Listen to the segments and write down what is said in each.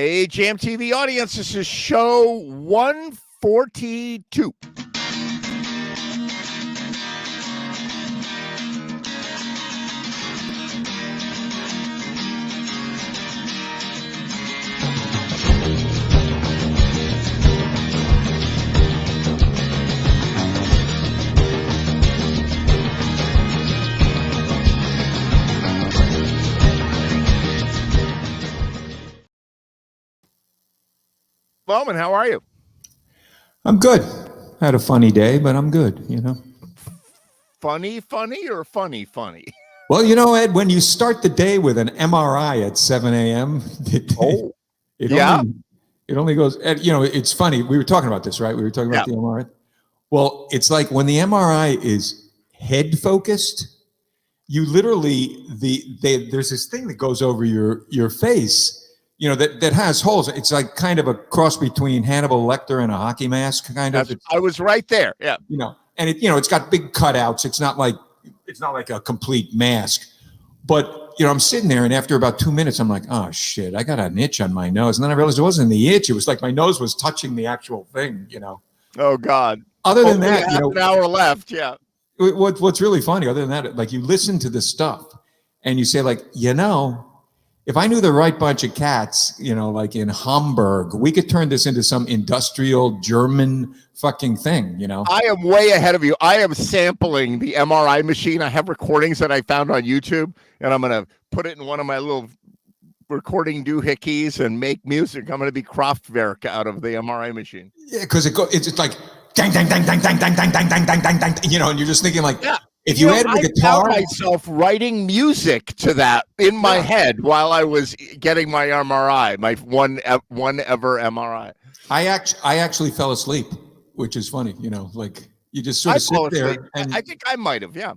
Hey, Jam TV audience, this is show 142. Bowman, how are you? I'm good. I had a funny day, but I'm good, you know. Funny or funny? Well, you know, Ed, when you start the day with an MRI at 7 a.m., it only goes, Ed, you know, it's funny. We were talking about this, right? We were talking about the MRI. Well, it's like when the MRI is head focused, you literally, there's this thing that goes over your face, you know, that has holes. It's like kind of a cross between Hannibal Lecter and a hockey mask, kind of. I was right there. Yeah. You know, and it's got big cutouts. It's not like a complete mask. But, you know, I'm sitting there, and after about 2 minutes, I'm like, oh, shit, I got an itch on my nose. And then I realized it wasn't the itch. It was like my nose was touching the actual thing, you know. Oh, God. Other than that, you know. An hour left, yeah. What's really funny, other than that, like you listen to this stuff, and you say, like, you know, if I knew the right bunch of cats, you know, like in Hamburg, we could turn this into some industrial German fucking thing, you know? I am way ahead of you. I am sampling the MRI machine. I have recordings that I found on YouTube, and I'm going to put it in one of my little recording doohickeys and make music. I'm going to be Kraftwerk out of the MRI machine. Yeah, because it's like, dang, dang, dang, dang, dang, dang, dang, dang, dang, dang, dang, dang, you know, and you're just thinking like, yeah. If you added a guitar, I found myself writing music to that in my head while I was getting my MRI, my one ever MRI. I actually fell asleep, which is funny, you know, like you just sort of sit there. And I think I might have, yeah.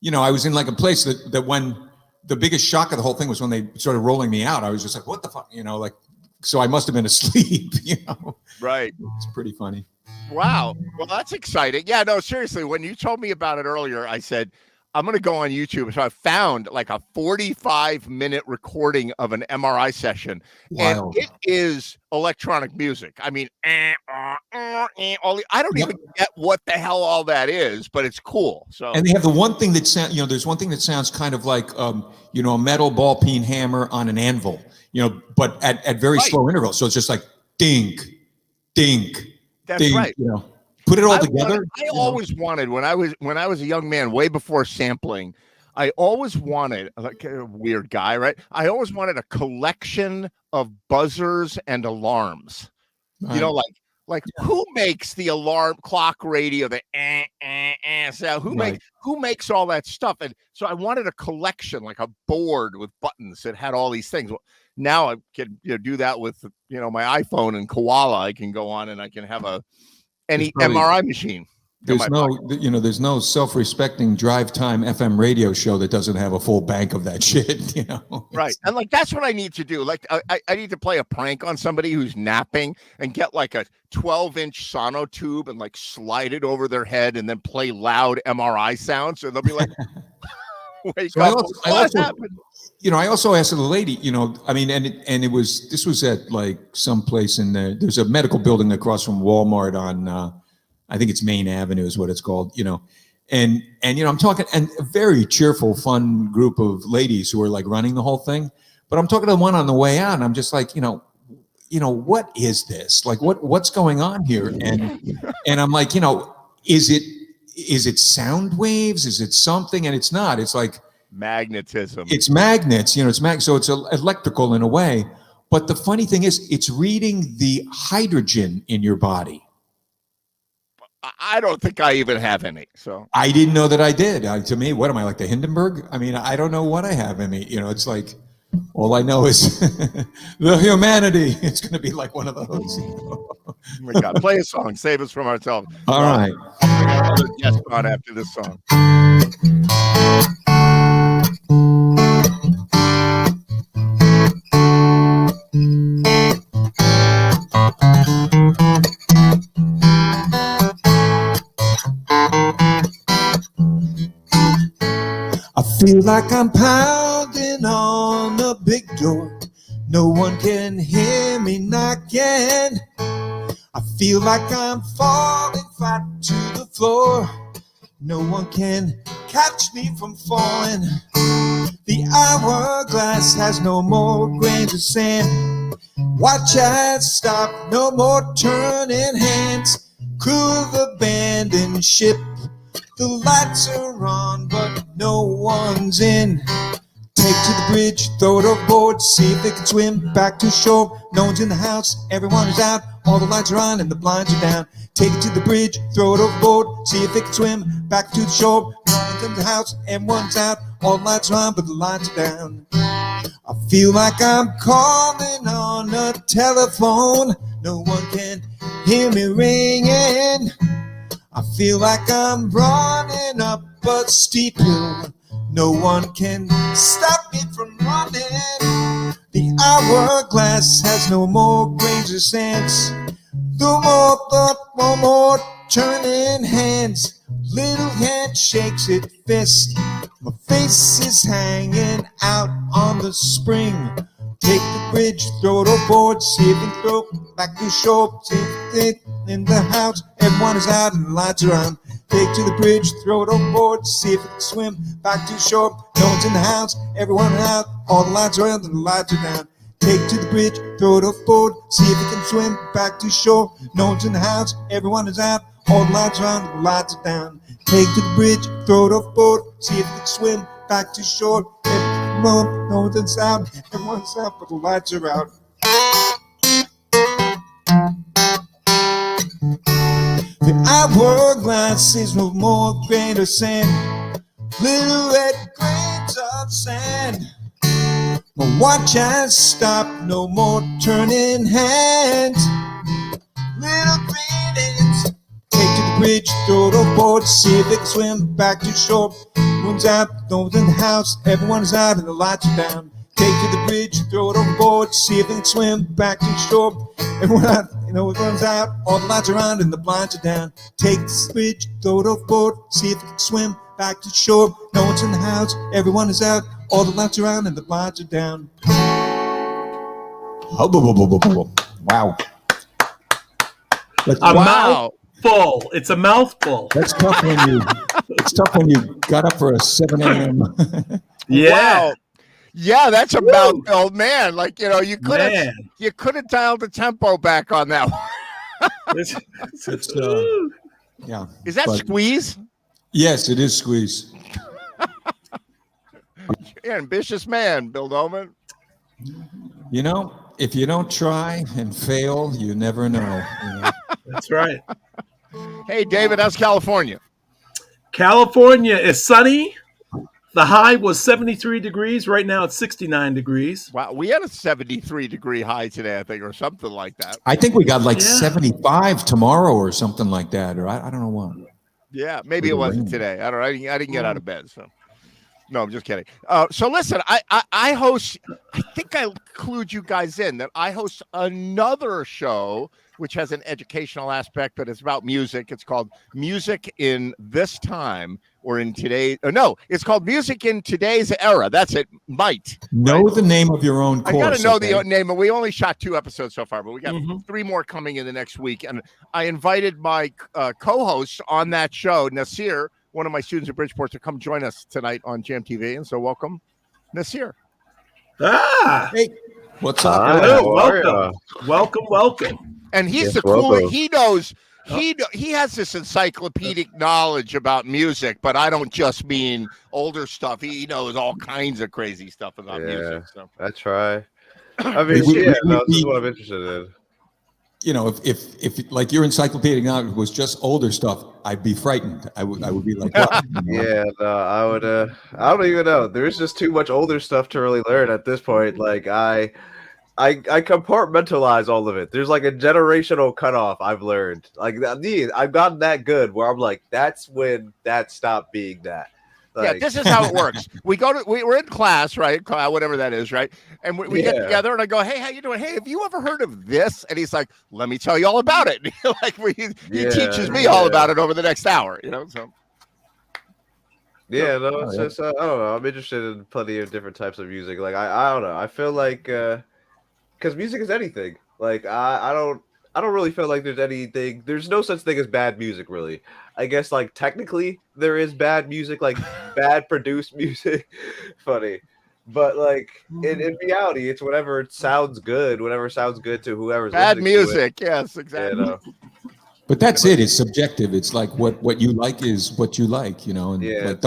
You know, I was in like a place that when the biggest shock of the whole thing was when they started rolling me out, I was just like, what the fuck, you know, like, so I must have been asleep, you know. Right. It's pretty funny. Wow. Well, that's exciting. Yeah, no, seriously, when you told me about it earlier, I said, I'm going to go on YouTube. So I found like a 45-minute recording of an MRI session. Wild. And it is electronic music. I mean, I don't even get what the hell all that is, but it's cool. So, and they have the one thing that sounds, you know, there's one thing that sounds kind of like, you know, a metal ball peen hammer on an anvil, you know, but at very slow intervals. So it's just like dink, dink. That's right. You know, put it all together. I always wanted when I was a young man, way before sampling, I always wanted, like a weird guy, right? I always wanted a collection of buzzers and alarms. Right. You know, like who makes the alarm clock radio, the sound? Who makes all that stuff? And so I wanted a collection, like a board with buttons that had all these things. Well, now I can do that with my iPhone and Koala. I can go on and I can have any MRI machine. There's no self-respecting drive time FM radio show that doesn't have a full bank of that shit, you know. Right. And like that's what I need to do. Like I need to play a prank on somebody who's napping and get like a 12-inch sonotube and like slide it over their head and then play loud MRI sounds. So they'll be like, wake up. I also asked the lady, you know, I mean, this was at like someplace in there's a medical building across from Walmart on, I think it's Main Avenue is what it's called, you know, and I'm talking, and a very cheerful, fun group of ladies who are like running the whole thing. But I'm talking to one on the way out, and I'm just like, you know, what is this? Like, what's going on here? And I'm like, you know, is it sound waves? Is it something? And it's not. It's like magnetism. It's magnets, you know, so it's electrical in a way. But the funny thing is, it's reading the hydrogen in your body. I don't think I even have any. So I didn't know that I did. To me, what am I, like the Hindenburg? I mean, I don't know what I have in me. You know, it's like all I know is the humanity. It's going to be like one of those. You know? Oh my God, play a song. Save us from ourselves. All right. We got another guest on after this song. I feel like I'm pounding on a big door, No one can hear me knocking. I feel like I'm falling flat to the floor. No one can catch me from falling. The hourglass has no more grains of sand. Watch as stop, no more turning hands. Crew of abandoned ship. The lights are on, but no one's in. Take to the bridge, throw it overboard, see if they can swim back to shore. No one's in the house, everyone is out. All the lights are on and the blinds are down. Take it to the bridge, throw it overboard, see if they can swim back to the shore. No one's in the house, everyone's out. All the lights are on, but the lights are down. I feel like I'm calling on a telephone. No one can hear me ringing. I feel like I'm running up a steep hill. No one can stop me from running. The hourglass has no more grains or sands. No more thought, no more turning hands. Little hand shakes its fist. My face is hanging out on the spring. Take the bridge, throw it overboard, see if you can throw it back to shore. See if it's in the house, everyone is out and the lights are on. Take to the bridge, throw it overboard, see if you can swim back to shore. No one's in the house, everyone is out, all the lights are on and the lights are down. Take to the bridge, throw it overboard, see if you can swim back to shore. No one's in the house, everyone is out, all the lights are on and the lights are down. Take to the bridge, throw it overboard, see if you can swim back to shore. No one's inside, everyone's out, but the lights are out. The hourglass is no more grain of sand. Little red grains of sand. My watch has stopped, no more turning hands. Little grains. Take to the bridge, throw it overboard, see if it can swim back to shore. Everyone's out, no one's in the house, everyone's out and the lights are down. Take to the bridge, throw it overboard, see if it can swim back to shore. Everyone out, everyone's out, all the lights are on and the blinds are down. Take the bridge, throw it overboard, see if it can swim back to shore. No one's in the house, everyone is out, all the lights are on and the blinds are down. Wow. A mouthful. It's a mouthful. That's tough when you got up for a 7 a.m. Yeah. Wow. Yeah, that's about oh man. Like, you could have dialed the tempo back on that one. Yeah. Is that Squeeze? Yes, it is Squeeze. You're an ambitious man, Bill Doman. If you don't try and fail, you never know. That's right. Hey, David, how's California? California is sunny. The high was 73 degrees. Right now it's 69 degrees. Wow, we had a 73-degree high today, I think, or something like that. I think we got 75 tomorrow or something like that, or I don't know what. Yeah, maybe it wasn't today. I don't know. I didn't get out of bed, so. No, I'm just kidding. So listen, I host, I think I clued you guys in that I host another show which has an educational aspect, but it's about music. It's called Music in This Time or in Today. No, it's called Music in Today's Era. That's it. Might. Know the name of your own course. I got to know the name. We only shot 2 episodes so far, but we got 3 more coming in the next week. And I invited my co-host on that show, Nasir, one of my students at Bridgeport, to come join us tonight on Jam TV. And so welcome, Nasir. Hey, what's up? Hello, welcome. And he's the coolest. He knows. He has this encyclopedic knowledge about music, but I don't just mean older stuff. He knows all kinds of crazy stuff about music. So. I try. I mean, this is what I'm interested in. If like your encyclopedic knowledge was just older stuff, I'd be frightened. I would be like, what? Yeah, no, I would. I don't even know. There's just too much older stuff to really learn at this point. Like I compartmentalize all of it. There's like a generational cutoff I've learned. Like I've gotten that good where I'm like, that's when that stopped being that. Like, yeah, this is how it works. We're in class, right? Whatever that is, right? And we get together and I go, hey, how you doing? Hey, have you ever heard of this? And he's like, let me tell you all about it. He teaches me all about it over the next hour, so. Yeah, no, it's just, I don't know. I'm interested in plenty of different types of music. Like, I don't know. I feel like because music is anything. Like I don't really feel like there's anything. There's no such thing as bad music, really. I guess like technically there is bad music, like bad produced music. Funny, but like in reality, it's whatever sounds good to whoever's Bad listening to it. music. Yes, You exactly. know? But that's it. It's subjective. It's like what you like is what you like, and Yeah. like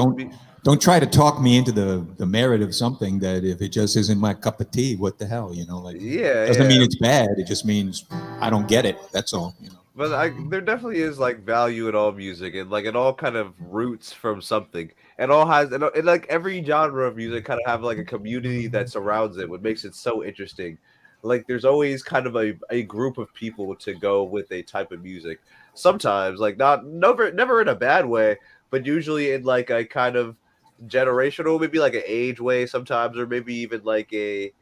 don't try to talk me into the merit of something that if it just isn't my cup of tea, what the hell, like Yeah, doesn't mean yeah. it's bad. It just means I don't get it. That's all. But there definitely is like value in all music, and like it all kind of roots from something. It all has, and like every genre of music kind of have like a community that surrounds it, what makes it so interesting. Like there's always kind of a group of people to go with a type of music. Sometimes, like never in a bad way, but usually in like a kind of generational, maybe like an age way sometimes, or maybe even like a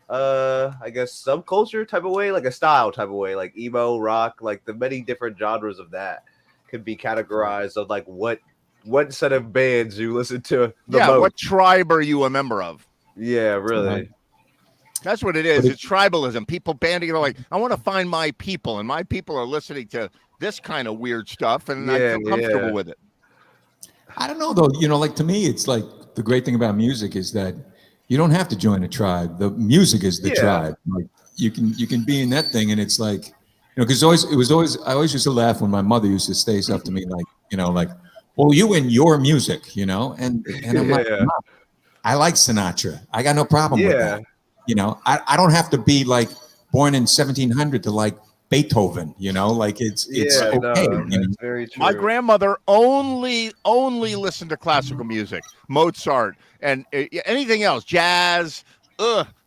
I guess subculture type of way, like a style type of way, like emo rock, like the many different genres of that could be categorized of like what set of bands you listen to the Yeah. most. What tribe are you a member of? Yeah, really. Right. That's what it is. But It's tribalism. People banding together like, I want to find my people, and my people are listening to this kind of weird stuff, and I Yeah, feel comfortable yeah. with it. I don't know though. Like to me, it's like the great thing about music is that you don't have to join a tribe. The music is the Yeah. tribe. Like you can be in that thing, and it's like because I always used to laugh when my mother used to say stuff to me like well, you and your music, and I'm like, Yeah. "Mom, I like Sinatra. I got no problem with Yeah. that. I don't have to be like born in 1700 to like Beethoven. Like it's Yeah, okay. no, that's very true. My grandmother only listened to classical music, Mozart, and anything else, jazz.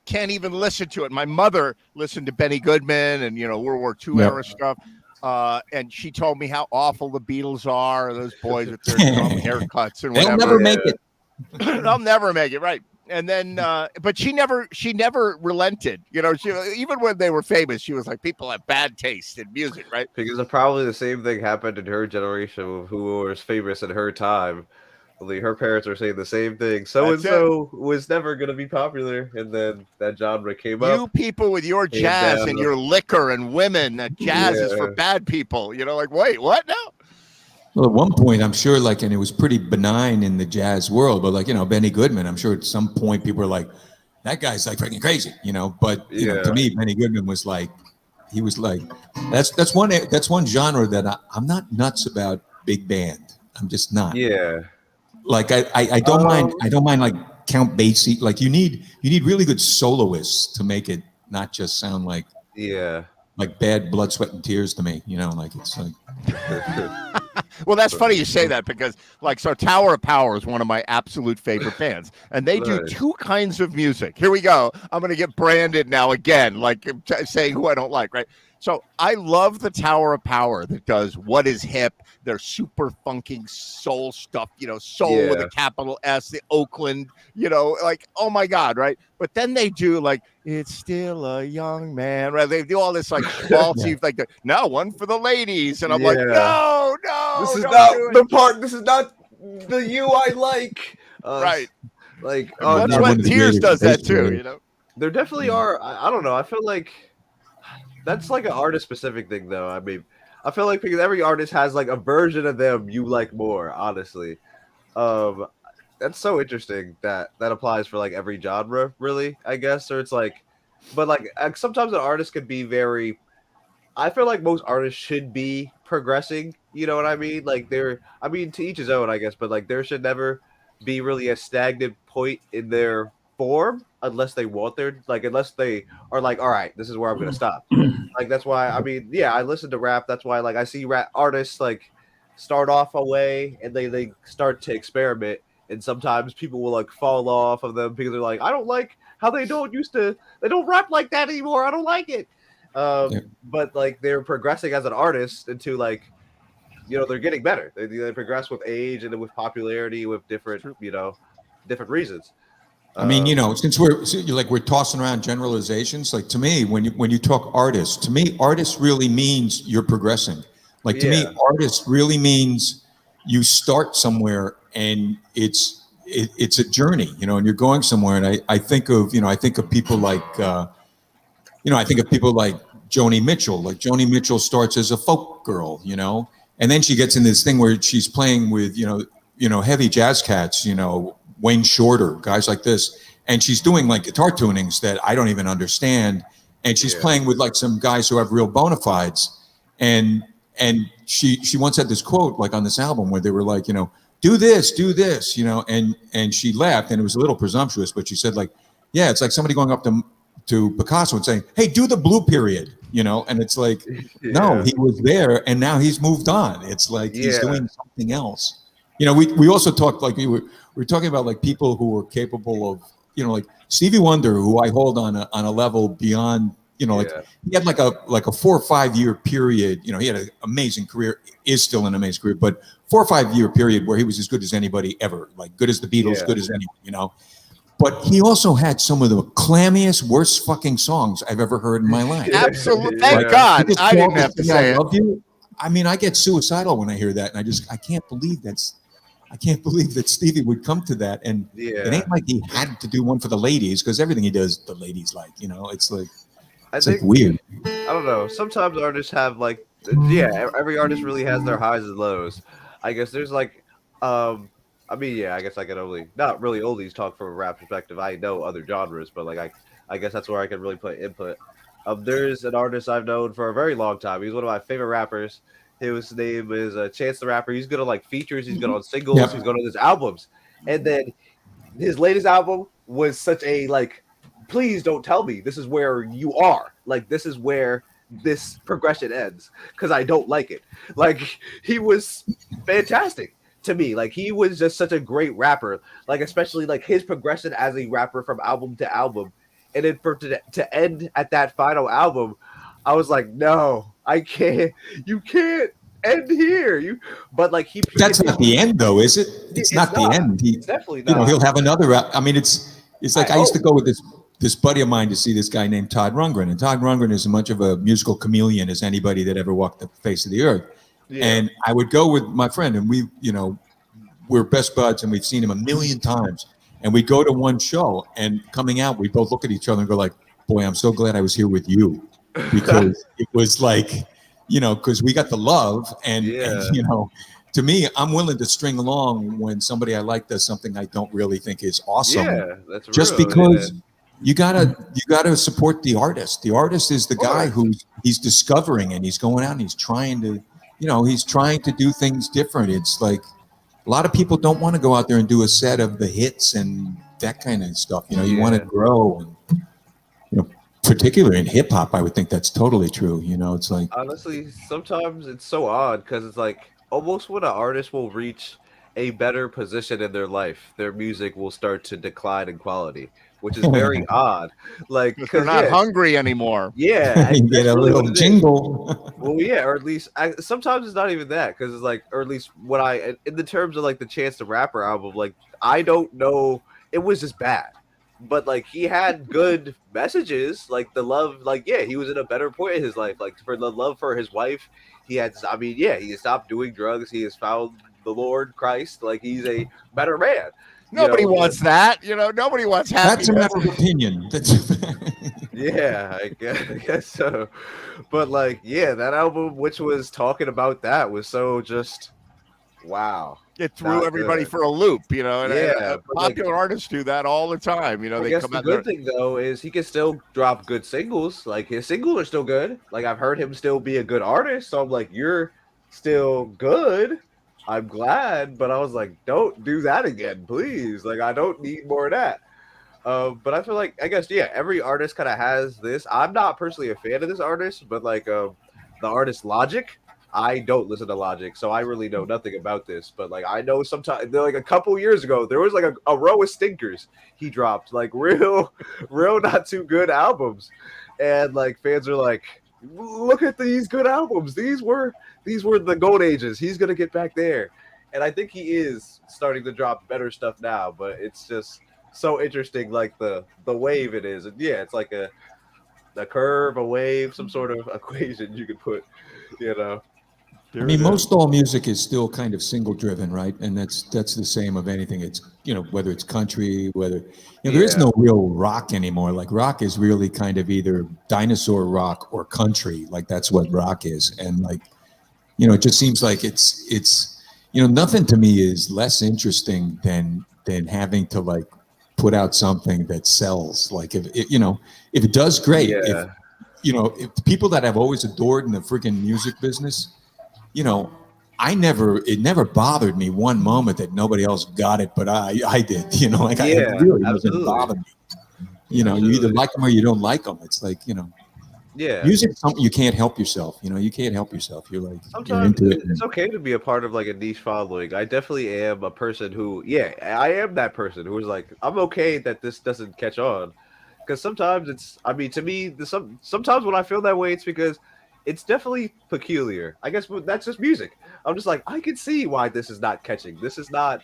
Can't even listen to it. My mother listened to Benny Goodman and World War II Yep. era stuff. And she told me how awful the Beatles are. Those boys with their dumb haircuts and They'll whatever. never make it. They'll never make it, right? And then, but she never relented. Even when they were famous, she was like, people have bad taste in music, right? Because probably the same thing happened in her generation of who was famous in her time. Like, her parents are saying the same thing. So and so was never going to be popular, and then that genre came You up. people with your Came jazz down. and your liquor and women, that jazz is for Yeah. bad people. Like, wait, what now? Well, at one point, I'm sure, and it was pretty benign in the jazz world, but Benny Goodman, I'm sure at some point people were like, that guy's like freaking crazy, But Yeah. to me, Benny Goodman was like, that's one genre that I'm not nuts about big band. I'm just not. Yeah. Like I don't mind. I don't mind like Count Basie. Like you need really good soloists to make it not just sound like Yeah. bad blood, sweat, and tears to me. Like it's like. Well, that's funny you say that because, so Tower of Power is one of my absolute favorite bands, and they do Nice. two kinds of music. Here we go. I'm going to get branded now again, saying who I don't like, right? So I love the Tower of Power that does What Is Hip. They're super funking soul stuff, soul with Yeah. a capital S, the Oakland, oh my God, right? But then they do It's Still a Young Man, right? They do all this schmaltzy, no, one for the ladies. And I'm like, Yeah. no, This is don't not do it. the part. This is not the you I like. Right. Like, Blood, not Sweat, one and of the Tears greatest does that bass too, players. there definitely are. I don't know. I feel like that's like an artist specific thing, though. I mean, I feel like because every artist has like a version of them you like more. Honestly, that's so interesting that applies for like every genre, really. I guess, or it's like, but sometimes an artist could be very. I feel like most artists should be progressing. You know what I mean? Like I mean, to each his own, I guess. But there should never be really a stagnant point in their form unless they want unless they are like, all right, this is where I'm gonna stop. That's why I mean, yeah, I listen to rap. That's why I see rap artists start off a way and they start to experiment, and sometimes people will fall off of them because they're like, I don't like how they don't rap like that anymore. I don't like it. But they're progressing as an artist into they're getting better. They progress with age and with popularity, with different different reasons. I mean, since we're tossing around generalizations, to me, when you talk artists, to me, artist really means you're progressing. To me, artist really means you start somewhere and it's a journey, and you're going somewhere. And I think of people like I think of people like Joni Mitchell. Like Joni Mitchell starts as a folk girl, and then she gets in this thing where she's playing with, heavy jazz cats, Wayne Shorter, guys like this. And she's doing like guitar tunings that I don't even understand. And she's playing with like some guys who have real bona fides. And she once had this quote like on this album where they were like, do this, and she laughed, and it was a little presumptuous, but she said like, yeah, it's like somebody going up to Picasso and saying, hey, do the blue period, and it's like, no, he was there and now he's moved on. It's like he's doing something else. We also talked like we were talking about like people who were capable of, like Stevie Wonder, who I hold on a level beyond, he had like a 4 or 5 year period. He had an amazing career, is still an amazing career, but 4 or 5 year period where he was as good as anybody ever, like good as the Beatles, good as anyone, But he also had some of the clammiest, worst fucking songs I've ever heard in my life. Absolutely. Thank God. I didn't have to say I love you. I mean, I get suicidal when I hear that, and I can't believe that Stevie would come to that. And it ain't like he had to do one for the ladies, because everything he does, the ladies like. It's like like weird. I don't know. Sometimes artists have like, every artist really has their highs and lows. I guess there's like, I guess I can not really oldies talk from a rap perspective. I know other genres, but like I guess that's where I can really put input. There's an artist I've known for a very long time. He's one of my favorite rappers. His name is Chance the Rapper. He's good on like features. He's good on singles. Yep. He's good on his albums. And then his latest album was such a like, please don't tell me this is where you are. Like, this is where this progression ends, because I don't like it. Like, he was fantastic to me. Like, he was just such a great rapper. Like, especially like his progression as a rapper from album to album. And then to end at that final album, I was like, no, I can't. You can't end here. But like that's not the end, though, is it? It's not the end. It's definitely not. He'll have another. I mean, it's like I used to go with this buddy of mine to see this guy named Todd Rundgren, and Todd Rundgren is as much of a musical chameleon as anybody that ever walked the face of the earth. Yeah. And I would go with my friend, and we're best buds, and we've seen him a million times. And we go to one show, and coming out, we both look at each other and go like, boy, I'm so glad I was here with you, because it was like, because we got the love, and to me, I'm willing to string along when somebody I like does something I don't really think is awesome. Yeah, that's just real, because you gotta support the artist. The artist is the guy he's discovering, and he's going out and he's trying to, he's trying to do things different. It's like, a lot of people don't want to go out there and do a set of the hits and that kind of stuff. You want to grow, and particularly in hip hop, I would think that's totally true. It's like, honestly, sometimes it's so odd, because it's like almost when an artist will reach a better position in their life, their music will start to decline in quality, which is very odd. Like, they're not hungry anymore. Yeah, you get a little jingle. Well, yeah, or at least sometimes it's not even that, because it's like, or at least what in the terms of like the Chance the Rapper album, like I don't know, it was just bad, but like he had good messages, like the love, like he was in a better point in his life, like for the love for his wife, he had, he stopped doing drugs, he has found the Lord Christ, like he's a better man. Nobody wants that, nobody wants happiness. That's a matter of opinion. Yeah, I guess so. But like, that album, which was talking about that, was so just wow. It threw everybody for a loop, and popular like, artists do that all the time. They come out. The good thing though is he can still drop good singles. Like his singles are still good. Like I've heard him still be a good artist. So I'm like, you're still good. I'm glad, but I was like, don't do that again, please. Like, I don't need more of that. But I feel like, I guess, every artist kind of has this. I'm not personally a fan of this artist, but like the artist Logic, I don't listen to Logic, so I really know nothing about this. But like, I know sometimes, like a couple years ago, there was like a row of stinkers he dropped, like real not too good albums, and like fans are like, look at these good albums. These were the gold ages. He's gonna get back there, and I think he is starting to drop better stuff now. But it's just so interesting, like the wave it is. And it's like a curve, a wave, some sort of equation you could put, I mean, most all music is still kind of single driven, right? And that's the same of anything. It's, you know, whether it's country, whether, you know, there is no real rock anymore. Like rock is really kind of either dinosaur rock or country. Like that's what rock is. And like, you know, it just seems like it's, you know, nothing to me is less interesting than having to like put out something that sells. Like if it, you know, if it does, great. If, you know, if the people that I've always adored in the freaking music business, you know, it never bothered me one moment that nobody else got it, but I did, you know, like it really doesn't bother me. You know, you either like them or you don't like them. It's like, you know, music's something you can't help yourself. You know, you can't help yourself. You're like, sometimes you're into it. it's okay to be a part of like a niche following. I definitely am a person who, I am that person who is like, I'm okay that this doesn't catch on. Because sometimes it's, I mean, to me, sometimes when I feel that way, it's because it's definitely peculiar. I guess that's just music. I'm just like, I can see why this is not catching. This is not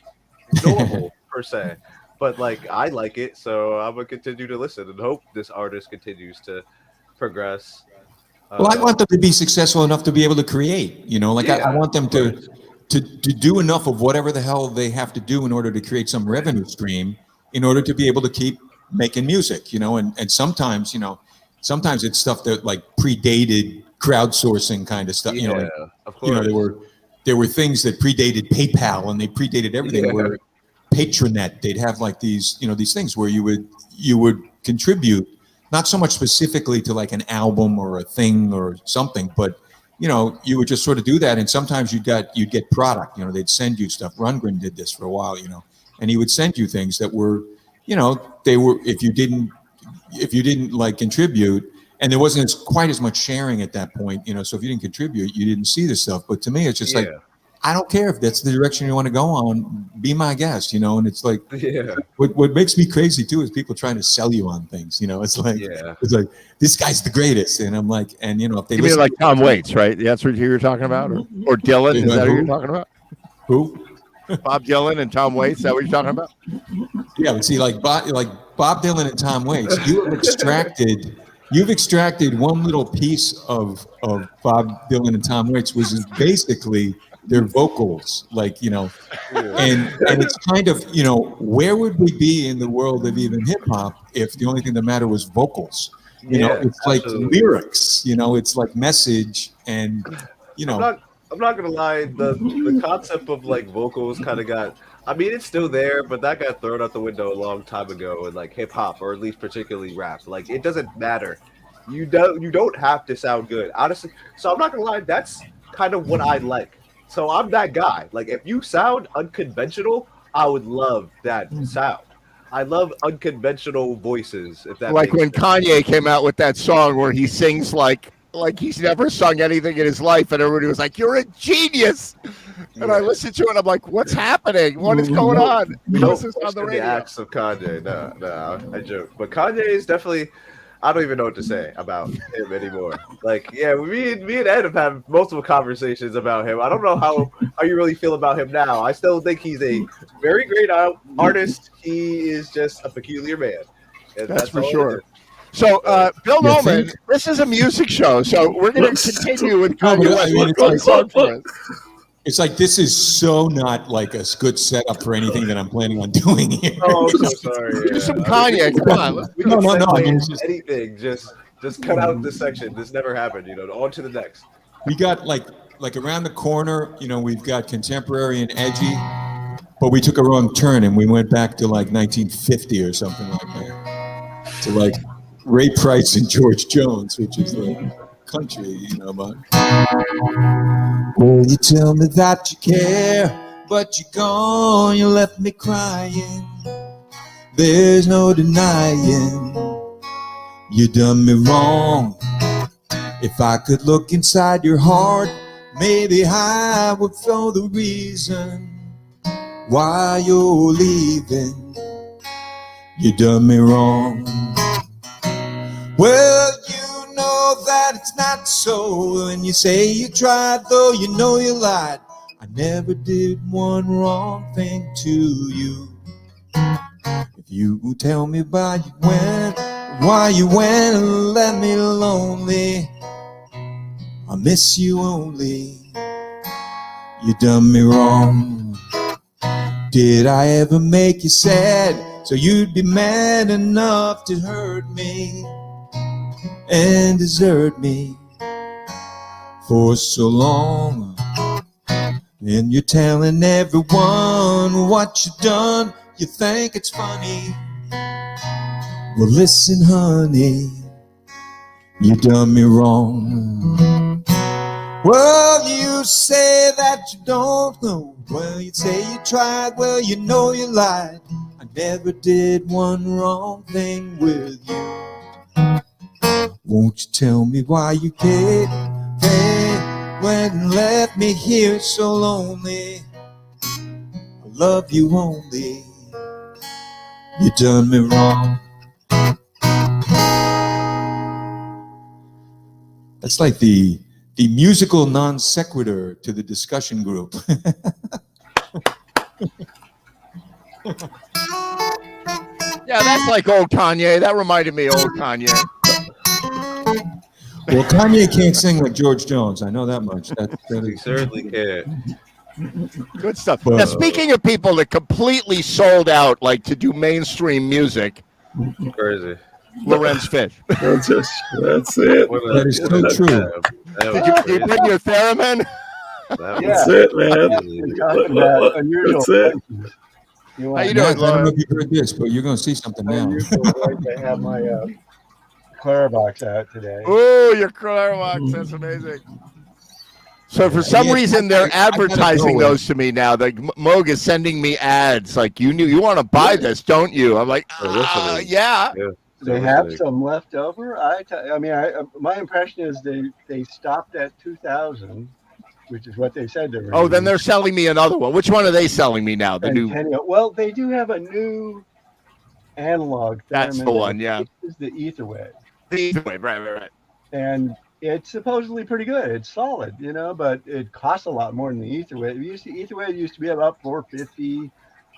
normal per se. But like, I like it, so I'm gonna continue to listen and hope this artist continues to progress. Well, I want them to be successful enough to be able to create. You know, like I want them to do enough of whatever the hell they have to do in order to create some revenue stream in order to be able to keep making music. You know, and sometimes, you know, sometimes it's stuff that like predated crowdsourcing kind of stuff. You know, like, of course. You know, there were things that predated PayPal and they predated everything. Where Patronet, they'd have like these, you know, these things where you would contribute, not so much specifically to like an album or a thing or something, but you know, you would just sort of do that. And sometimes you'd get product. You know, they'd send you stuff. Rundgren did this for a while, you know, and he would send you things that were, you know, they were, if you didn't like contribute, and there wasn't quite as much sharing at that point, you know, so if you didn't contribute, you didn't see this stuff. But to me, it's just like, I don't care if that's the direction you want to go on, be my guest, you know. And it's like, what makes me crazy too is people trying to sell you on things, you know. It's like, this guy's the greatest, and I'm like, and you know, if they mean like Tom Waits, right? That's what you're talking about, or Dylan? Is that who you're talking about? Who? Bob Dylan and Tom Waits. Is that what you're talking about? Yeah, but see, like Bob Dylan and Tom Waits, you've extracted one little piece of Bob Dylan and Tom Waits, which is basically their vocals, like, you know, and it's kind of, you know, where would we be in the world of even hip hop if the only thing that mattered was vocals? You know, it's like lyrics, you know, it's like message, and you know. I'm not gonna lie, the concept of like vocals kind of got, I mean, it's still there, but that got thrown out the window a long time ago in like hip hop, or at least particularly rap. Like, it doesn't matter. You don't have to sound good, honestly. So I'm not gonna lie, that's kind of what I like. So I'm that guy. Like, if you sound unconventional, I would love that sound. I love unconventional voices. If that like makes when sense. Kanye came out with that song where he sings like he's never sung anything in his life, and everybody was like, "You're a genius." And I listened to it, and I'm like, "What's happening? What is going on?" Don't This is on push the the radio. acts of Kanye. No, I joke. But Kanye is definitely, I don't even know what to say about him anymore. Like, me and Ed have had multiple conversations about him. I don't know how you really feel about him now. I still think he's a very great artist. He is just a peculiar man. And That's for all it sure. is. So, Bill Nolan, this is a music show, so we're going to continue with Kanye West. It's like, this is so not like a good setup for anything that I'm planning on doing here. Oh, I'm so sorry. Do some Kanye. Come on. We can No. I mean, anything. Just cut out this section. This never happened. You know, on to the next. we got like around the corner, you know, we've got contemporary and edgy, but we took a wrong turn and we went back to like 1950 or something like that. To like Ray Price and George Jones, which is like country, you know, but. Oh, you tell me that you care, but you're gone, you left me crying. There's no denying you done me wrong. If I could look inside your heart, maybe I would know the reason why you're leaving. You done me wrong. Well, you know that it's not so, and you say you tried, though you know you lied. I never did one wrong thing to you. If you tell me why you went and left me lonely, I miss you only You done me wrong. Did I ever make you sad so you'd be mad enough to hurt me and desert me for so long? And you're telling everyone what you done. You think it's funny. Well, listen, honey, you done me wrong. Well, you say that you don't know. Well, you say you tried. Well, you know you lied. I never did one wrong thing with you. Won't you tell me why you came when you left me here so lonely? I love you only. You done me wrong. That's like the musical non sequitur to the discussion group. Yeah, that's like old Kanye. That reminded me of old Kanye. Well, Kanye can't sing like George Jones. I know that much. That He is, certainly can. Good stuff. Now, speaking of people that completely sold out, like to do mainstream music, Crazy. Lorenz Fish. That's it. that is so true. Did you bring your theremin? That's it, man. Talking about unusual That's it. places. How you Matt, doing, I don't know Lauren? if you heard this, but you're going to see something now. Unusual place. I have my Claribox out today. Oh, your Claravox. That's amazing. So for some Yeah, reason, I they're gotta advertising go. those to me now. Like Moog is sending me ads. Like you want to buy this, don't you? I'm like, They're listening. yeah. They have some left over. My impression is they stopped at 2,000, which is what they said they were. Oh, then they're selling me another one. Which one are they selling me now? The new. Well, they do have a new analog. That's the theremin. one, yeah. This is the Etherwave, Right. and it's supposedly pretty good. It's solid, but it costs a lot more than the Etherwave. Etherwave used to be about $450.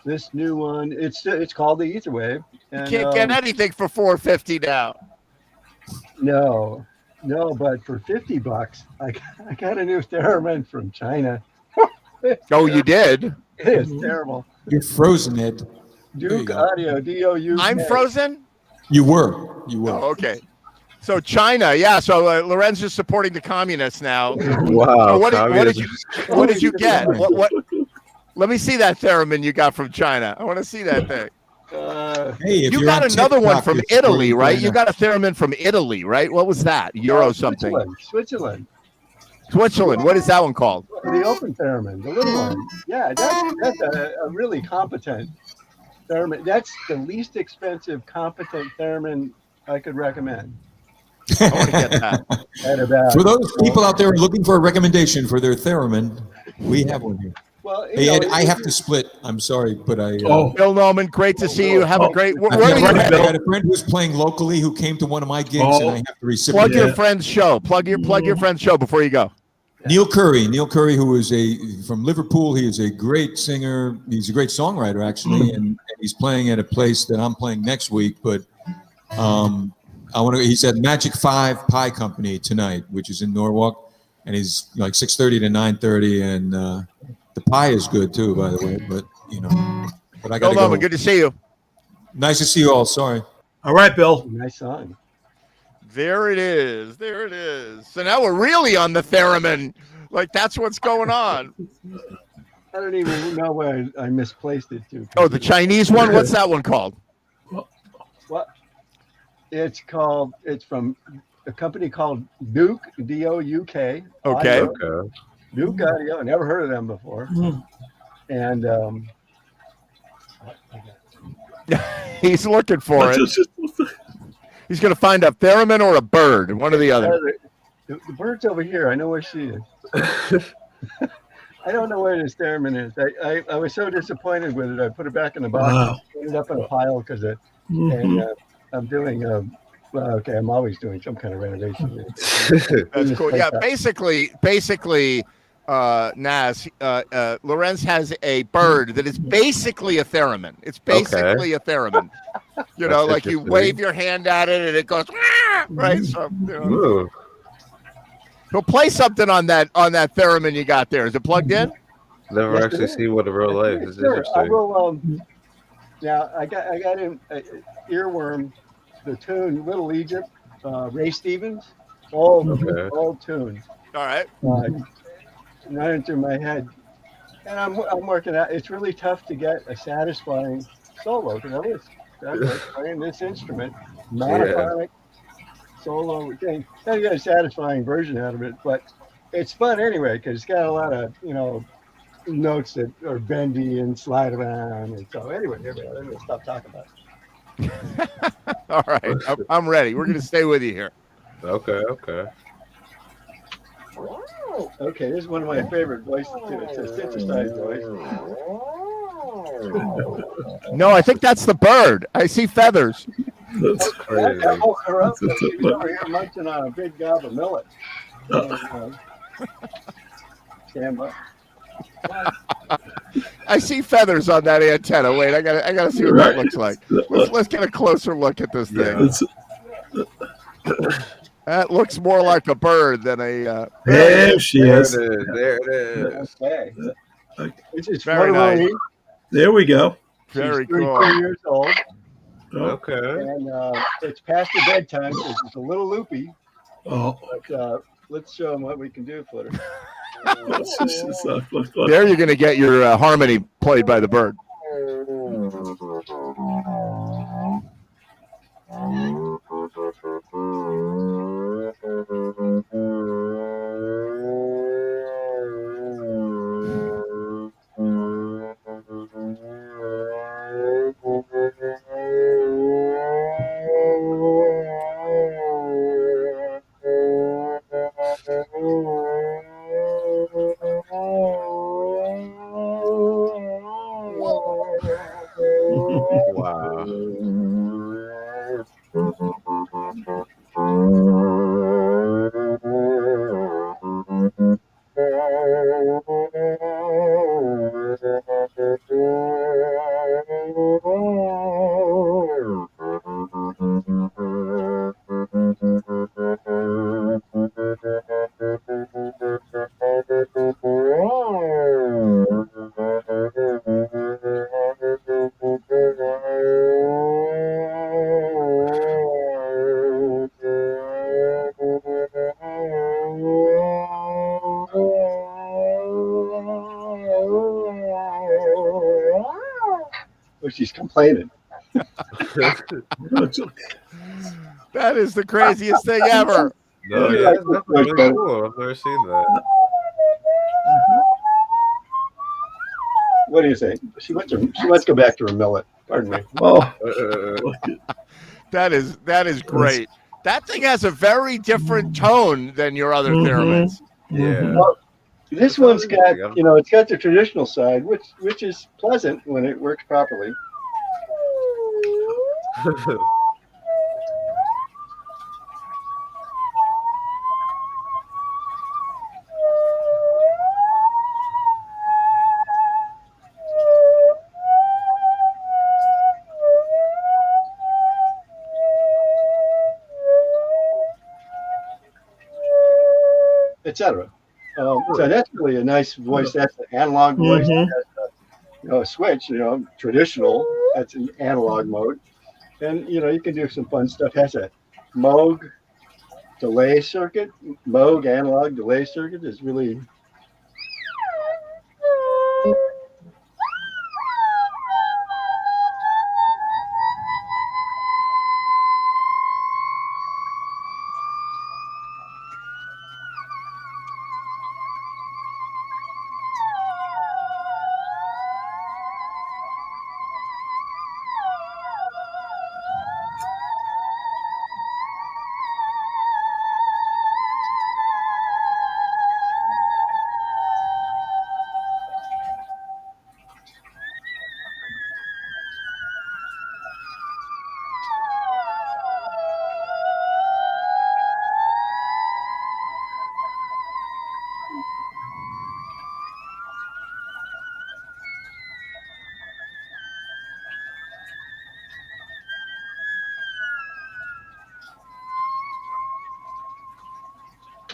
This new one, it's called the Etherwave. You can't get anything for $450 now. No, but for $50, I got a new theremin from China. Oh, you did? It is terrible. You're frozen, Ed. There you Duke go. Audio, DOUK. I'm frozen? You were. Oh, okay. So China, yeah. So Lorenz is supporting the communists now. Wow. So what did you get? What? Let me see that theremin you got from China. I want to see that thing. Hey, if You you're got on another one TikTok, from you're Italy, supporting right? China. You got a theremin from Italy, right? What was that? Euro something. Switzerland. Switzerland. What is that one called? The open theremin, the little one. Yeah, that's a really competent theremin. That's the least expensive competent theremin I could recommend. I want to get that. At about, For those people out there looking for a recommendation for their theremin, we have one here. well, Hey, Ed, I have to split. I'm sorry, but I. Oh, Bill Noman, great to see you. Have a great. I Where are you had headed? a friend who's playing locally who came to one of my gigs, and I have to Plug reciprocate. your friend's show. Plug your friend's show before you go. Neil Curry, who is from Liverpool. He is a great singer. He's a great songwriter, actually, and he's playing at a place that I'm playing next week. But he's at Magic 5 Pie Company tonight, which is in Norwalk, and he's like 6:30 to 9:30, and the pie is good too, by the way. But but I got Bill to go. Noman, good to see you. Nice to see you all. Sorry. all right, Bill. nice song. There it is. There it is. So now we're really on the theremin. Like that's what's going on. I don't even know where I misplaced it to. Oh, the Chinese one. What's that one called? What? It's from a company called Duke, DOUK. Okay. Audio. Okay. Duke Audio. Never heard of them before. And He's looking for it. He's going to find a theremin or a bird, one or the other. the bird's over here. I know where she is. I don't know where this theremin is. I was so disappointed with it. I put it back in the box. Wow. Put it up in a pile because I'm doing okay. I'm always doing some kind of renovation. That's cool. Yeah, basically, Naz, Lorenz has a bird that is basically a theremin. It's basically a theremin. You know, That's like you interesting. wave your hand at it and it goes, "Ah!" right? So Ooh. he'll play something on that theremin you got there. Is it plugged in? Never Yes, it actually is. seen one in real life. It's Sure, I interesting. will. Now I got in Earworm, the tune Little Egypt, Ray Stevens, Okay. old tune, All right. running through my head, and I'm working out. It's really tough to get a satisfying solo because I'm like playing this instrument, Yeah. monophonic solo thing. I get a satisfying version out of it, but it's fun anyway because it's got a lot of notes that are bendy and slide around. And so anyway, I'm gonna stop talking about it. All right. I'm ready. We're gonna stay with you here. Okay. Okay. Okay, this is one of my favorite voices too. It's a synthesized voice. No, I think that's the bird. I see feathers. That's Crazy. I woke her up. She was over here munching on a big gob of millet. And, stand by. I see feathers on that antenna. Wait, I gotta see what that looks like. Let's get a closer look at this thing. That's- That looks more like a bird than a. there she There it is. is. There it is. Okay. It's Very Motorola. nice. There we go. Very She's 32 cool. years old, Oh, Okay. and it's past the bedtime, so it's a little loopy. oh. But let's show them what we can do for her. Look. There, you're gonna get your harmony played by the bird. Wow. But she's complaining. That is the craziest thing ever. No, yeah, that's really cool. I've never seen that. What do you think? She wants to go back to her millet. Pardon me. Oh, That is great. That thing has a very different tone than your other Mhm. theremins. Yeah. Well, this That's one's got, amazing. it's got the traditional side, which is pleasant when it works properly. Etc. So that's really a nice voice. That's an analog voice. Mhm. It has a switch. Traditional. That's an analog mode. And you can do some fun stuff. Has a Moog delay circuit. Moog analog delay circuit is really.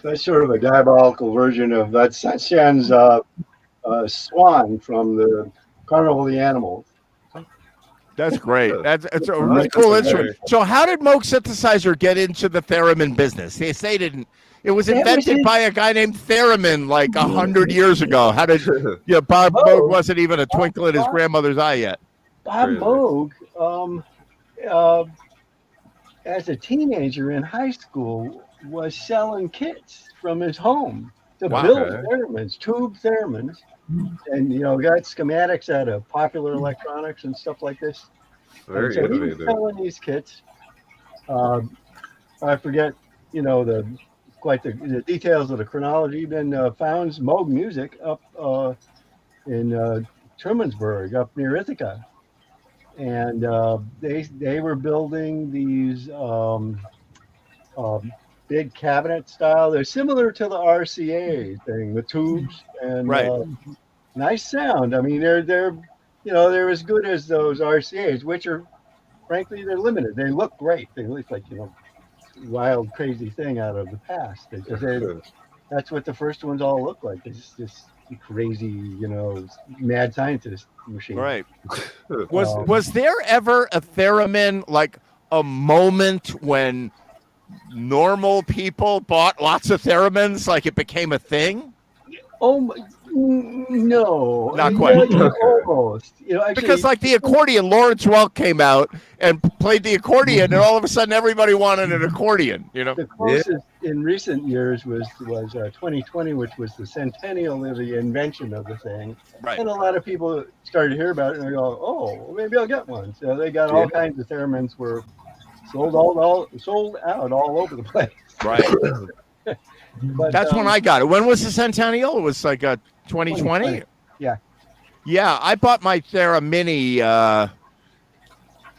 That's sort of a diabolical version of that Sanshan's Swan from the Carnival of the Animals. That's great. That's a Oh, really that's cool very instrument. So, how did Moog Synthesizer get into the theremin business? They didn't. It was That was invented it. by a guy named Theremin like 100 years ago. How did? Yeah, Bob Moog. Moog wasn't even a twinkle in his Bob- grandmother's eye yet. Bob Crazy. Moog, as a teenager in high school, was selling kits from his home to Wow. build Okay. theremins, tube theremins, and got schematics out of Popular Electronics and stuff like this. And Very so he was innovative. selling these kits. I forget, the details of the chronology. Then founds Moog Music up in Trumansburg, up near Ithaca, and they were building these big cabinet style. They're similar to the RCA thing, the tubes, and Right. nice sound. I mean, they're as good as those RCAs, which are frankly they're limited. They look great. They look like wild, crazy thing out of the past. That's what the first ones all look like. It's this crazy, mad scientist machine. Right. Was there ever a theremin, like a moment when normal people bought lots of theremins, like it became a thing? No, Not quite. Yeah, almost. Actually, Because like the accordion, Lawrence Welk came out and played the accordion, and all of a sudden everybody wanted an accordion. the closest in recent years was 2020, which was the centennial of the invention of the thing. Right. And a lot of people started to hear about it and they go, "Oh, well, maybe I'll get one." So they got all kinds of theremins were sold out all over the place. Right. But That's when I got it. When was the centennial? It was like 2020. 2020. Yeah. Yeah, I bought my Theramini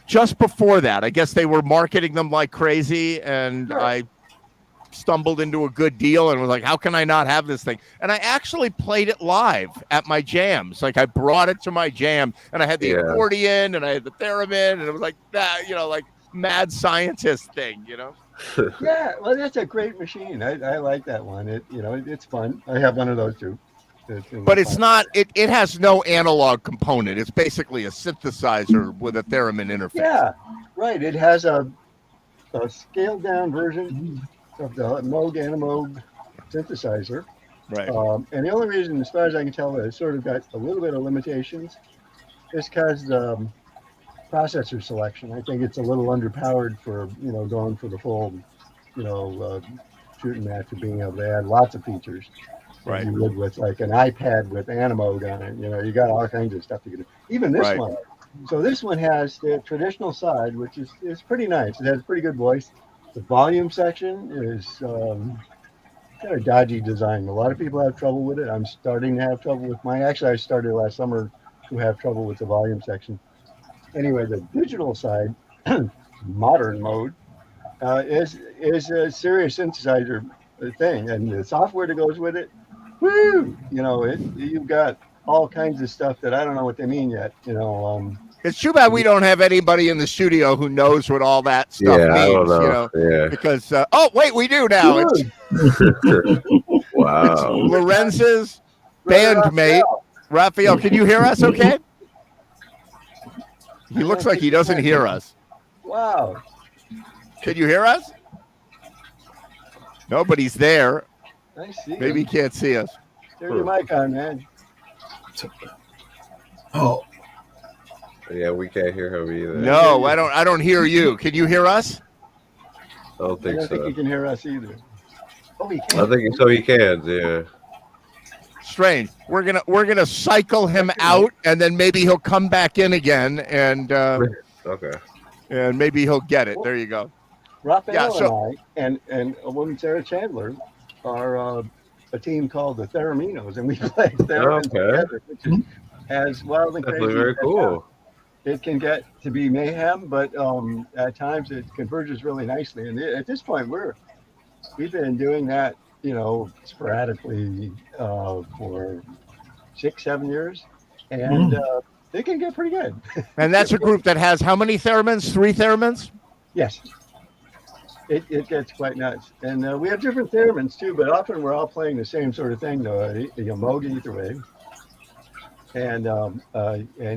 just before that. I guess they were marketing them like crazy, and Sure. I stumbled into a good deal and was like, how can I not have this thing? And I actually played it live at my jams. Like I brought it to my jam, and I had the accordion and I had the theremin, and it was like that, like mad scientist thing, Yeah, well, that's a great machine. I like that one. It's fun. I have one of those too. But it's not. It has no analog component. It's basically a synthesizer with a theremin interface. Yeah, right. It has a scaled down version of the Moog Animoog synthesizer. Right. And the only reason, as far as I can tell, that it sort of got a little bit of limitations is because processor selection. I think it's a little underpowered for going for the full shooting match of being able to add lots of features. Right. You would with like an iPad with Animoog on it. You got all kinds of stuff to get. Even this Right. one. So this one has the traditional side, which is pretty nice. It has a pretty good voice. The volume section is kind of dodgy design. A lot of people have trouble with it. I'm starting to have trouble with mine. Actually, I started last summer to have trouble with the volume section. Anyway, the digital side, modern mode, is a serious synthesizer thing, and the software that goes with it. Woo! You've got all kinds of stuff that I don't know what they mean yet. It's too bad we don't have anybody in the studio who knows what all that stuff means. I don't know. Yeah. Because wait, we do now. It's Wow. Lorenz's bandmate, Raphael. Can you hear us? Okay. He looks like he doesn't hear us. Wow. Can you hear us? Nobody's there. I see. Maybe he can't see us. Turn your mic on, man. Oh, Yeah, we can't hear him either. No, I don't hear you. Can you hear us? I don't I think don't think so. you can hear us either. Oh, he I can. think so. He can. Yeah. Strange. We're gonna cycle him out, and then maybe he'll come back in again, and Okay. maybe he'll get it. There you go. Raphael Yeah, so- and I and a woman, Sarah Chandler, are a team called the Theraminos, and we play theremin together, which is as wild and crazy. Definitely very as cool. it can get to be mayhem, but at times it converges really nicely. And at this point, we've been doing that, sporadically for 6-7 years, and they can get pretty good. And that's a group that has how many theremins? 3 theremins? Yes. It gets quite nuts. And we have different theremins too, but often we're all playing the same sort of thing, though. Moog Etherwave, and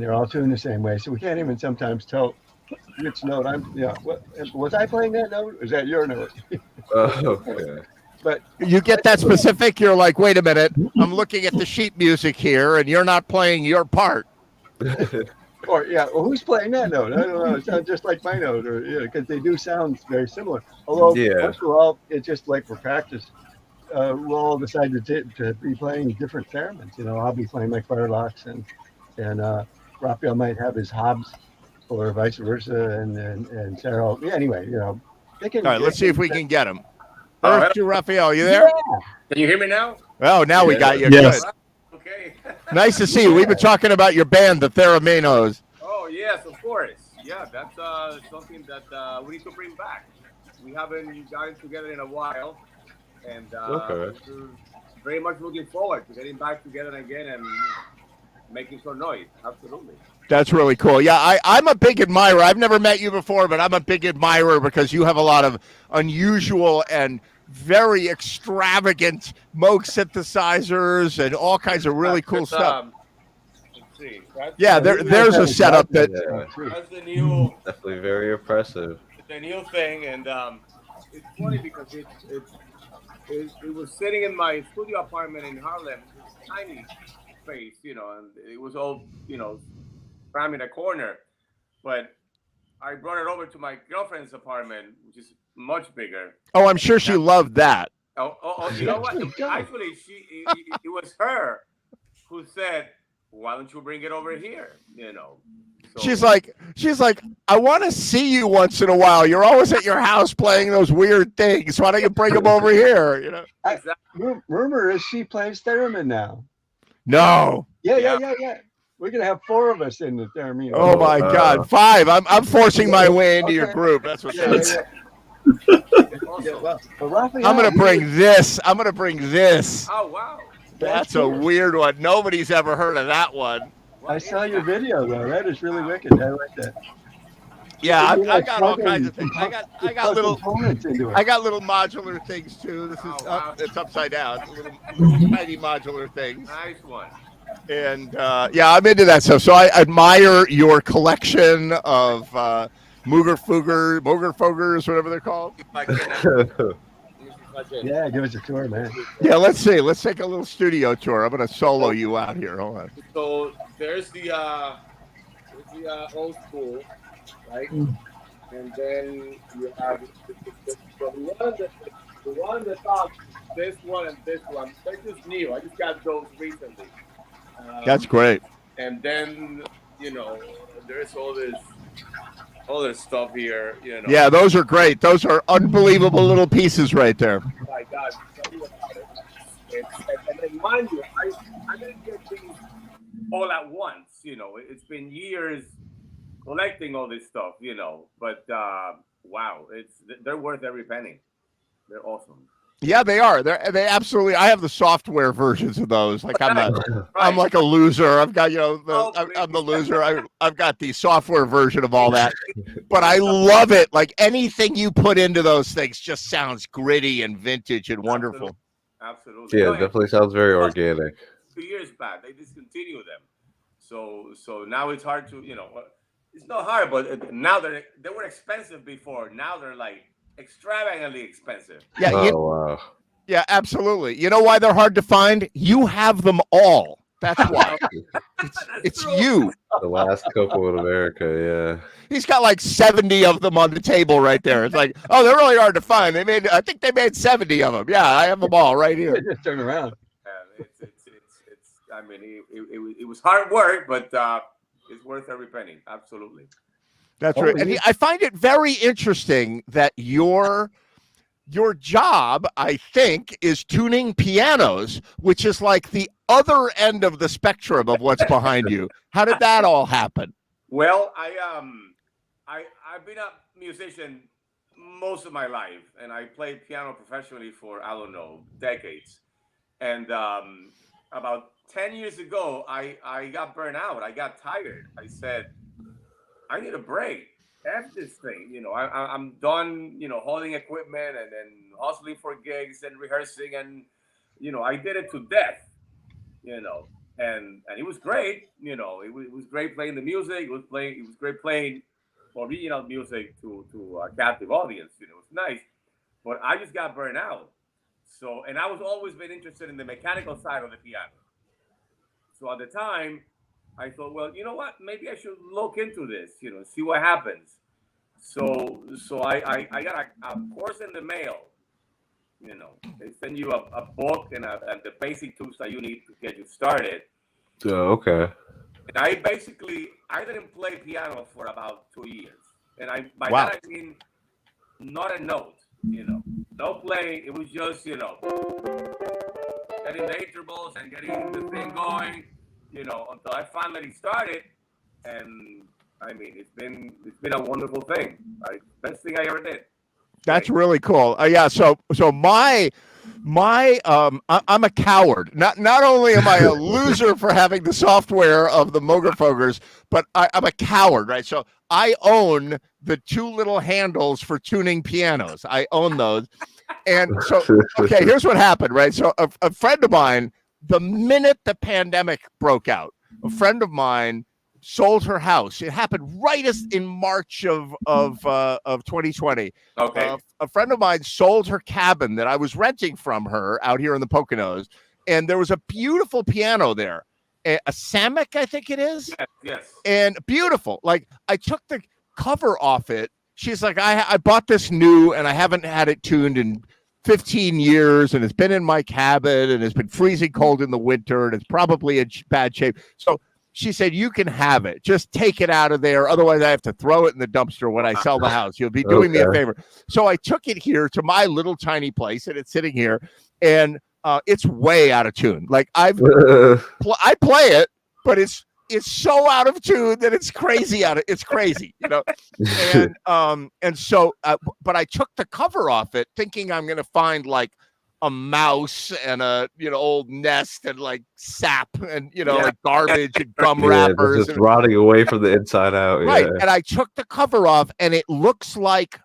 they're all tuned the same way. So we can't even sometimes tell which note I'm. Yeah, what was I playing that note? Or is that your note? Okay. But You get that specific, you're like, wait a minute, I'm looking at the sheet music here, and you're not playing your part. or yeah, well, who's playing that note? I don't know. It sounds just like my note, or because they do sound very similar. Although Yeah. once we're all, it's just like for practice. We'll all decide to be playing different theremins. I'll be playing my Firelocks, and Raphael might have his Hobbs, or vice versa, and Sarah. Yeah, anyway, they can. All right, let's see if we can get him. Oh, Earth to Raphael, you there? Can you hear me now? Oh, now we got you. Yes. Good. Okay. Nice to see you. We've been talking about your band, the Theraminos. Oh yes, of course. Yeah, that's something that we need to bring back. We haven't gotten together in a while, and Okay. we're very much looking forward to getting back together again and making some noise. Absolutely. That's really cool. Yeah, I'm a big admirer. I've never met you before, but I'm a big admirer because you have a lot of unusual and very extravagant Moog synthesizers and all kinds of really cool That's, stuff. Let's see. That's, Yeah, there's a setup that. Yeah. that's the new Definitely very impressive. thing, and it's funny because it was sitting in my studio apartment in Harlem, this tiny space, and it was all crammed in a corner, but I brought it over to my girlfriend's apartment, which is much bigger. Oh, I'm sure she loved that. Oh, you know what? Actually, it was her who said, "Why don't you bring it over here?" So, She's like, I want to see you once in a while. You're always at your house playing those weird things. Why don't you bring them over here? exactly. Rumor is she plays theremin now. No. Yeah. We're gonna have 4 of us in the theremin. Oh my God, 5. I'm forcing my way into your Okay. group. That's what that is. Awesome. Well, Raphael, I'm gonna bring this. I'm gonna bring this. Oh wow! That's a weird one. Nobody's ever heard of that one. I saw your video though. That is really wicked. I like that. Yeah, You I like got all plugging- kinds of things. I you got plug little. components into it. I got little modular things too. This is Oh, wow. it's upside down. Little tiny modular things. Nice one. And yeah, I'm into that stuff. So I admire your collection of Mooger Fogers, whatever they're called. If I can, Yeah, give us a tour, man. Yeah, let's see. Let's take a little studio tour. I'm gonna solo you out here. Hold on. So there's the old school, right? And then you have the one on the top, this one and this one. They're just new. I just got those recently. That's great. And then there's all this other stuff here. Yeah, those are great. Those are unbelievable little pieces right there. Oh my God, tell you about it. And then mind you, I didn't get things all at once. It's been years collecting all this stuff. But wow, they're worth every penny. They're awesome. Yeah, they are. They absolutely. I have the software versions of those. Like I'm Right. like a loser. I've got Oh, I'm the loser. I've got the software version of all that. But I love it. Like anything you put into those things just sounds gritty and vintage and wonderful. Absolutely. Yeah, No, it definitely sounds very organic. 2 years back, they discontinued them. So now it's hard to it's not hard, but now they were expensive before. Now they're like extravagantly expensive. Yeah, Oh wow. yeah, absolutely. You know why they're hard to find? You have them all. That's why. It's true. you. The last couple in America, He's got like 70 of them on the table right there. It's like, oh, they're really hard to find. I think they made 70 of them. Yeah, I have them all right here. Just turn around. It's I mean, it was hard work, but it's worth every penny. Absolutely. That's Oh, right. And yeah. I find it very interesting that your job, I think, is tuning pianos, which is like the other end of the spectrum of what's behind you. How did that all happen? Well, I've been a musician most of my life, and I played piano professionally for I don't know decades. And about 10 years ago, I got burned out. I got tired. I said, I need a break. F this thing. I'm done. Holding equipment and then hustling for gigs and rehearsing, and I did it to death. and it was great. It was great playing the music. It was great playing original music to a captive audience. It was nice, but I just got burned out. So, and I was always been interested in the mechanical side of the piano. So at the time, I thought, well, you know what? Maybe I should look into this. See what happens. So I got a course in the mail. They send you a book and the basic tools that you need to get you started. Oh, okay. And I didn't play piano for about 2 years. And by Wow. that I mean not a note, no playing. It was just, getting the intervals and getting the thing going, until I finally started. And I mean, it's been a wonderful thing. Best thing I ever did. That's really cool. Yeah. So I'm a coward. Not only am I a loser for having the software of the Mogurfogers, but I'm a coward, right? So I own the 2 little handles for tuning pianos. I own those. And so, okay, here's what happened, right? So a friend of mine, the minute the pandemic broke out, a friend of mine sold her house. It happened right as in March of 2020. Okay. A friend of mine sold her cabin that I was renting from her out here in the Poconos, and there was a beautiful piano there, a Samick, I think it is. Yes. And beautiful. Like, I took the cover off it. She's like, I bought this new, and I haven't had it tuned in 15 years, and it's been in my cabin, and it's been freezing cold in the winter, and it's probably in bad shape. So she said, you can have it. Just take it out of there. Otherwise, I have to throw it in the dumpster when I sell the house. You'll be doing me a favor. So I took it here to my little tiny place, and it's sitting here, and it's way out of tune. Like, I play it, but it's so out of tune that it's crazy it's crazy, and so but I took the cover off it thinking I'm gonna find like a mouse and a old nest and like sap and like garbage and gum wrappers just rotting away from the inside out. Right. Yeah. And I took the cover off and it looks like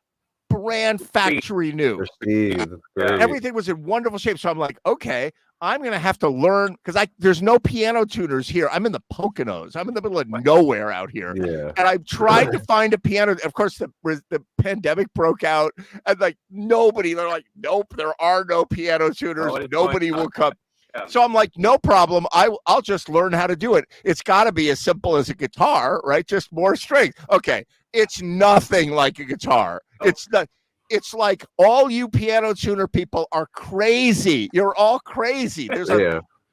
brand factory new. That's great. Everything was in wonderful shape. So I'm like, okay, I'm gonna have to learn because there's no piano tuners here. I'm in the Poconos. I'm in the middle of nowhere out here. Yeah. And I tried to find a piano. Of course, the pandemic broke out, and like nobody. They're like, nope, there are no piano tuners. Nobody will come. Yeah. So I'm like, no problem. I'll just learn how to do it. It's got to be as simple as a guitar, right? Just more strings. Okay, it's nothing like a guitar. Oh. It's not. It's like all you piano tuner people are crazy. You're all crazy. There's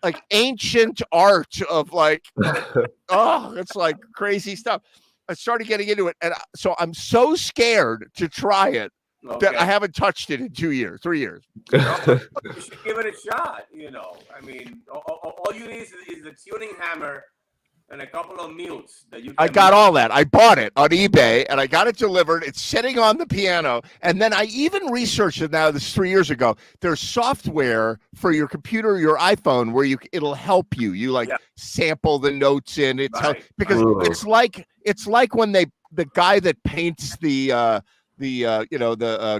like ancient art of like, it's like crazy stuff. I started getting into it, and so I'm so scared to try it that I haven't touched it in 3 years. You should give it a shot. I mean, all you need is the tuning hammer and a couple of mutes that you. I got all that. I bought it on eBay and I got it delivered. It's sitting on the piano. And then I even researched it. Now, this is 3 years ago. There's software for your computer, your iPhone, where it'll help you. You sample the notes in. It's because it's like when the guy that paints the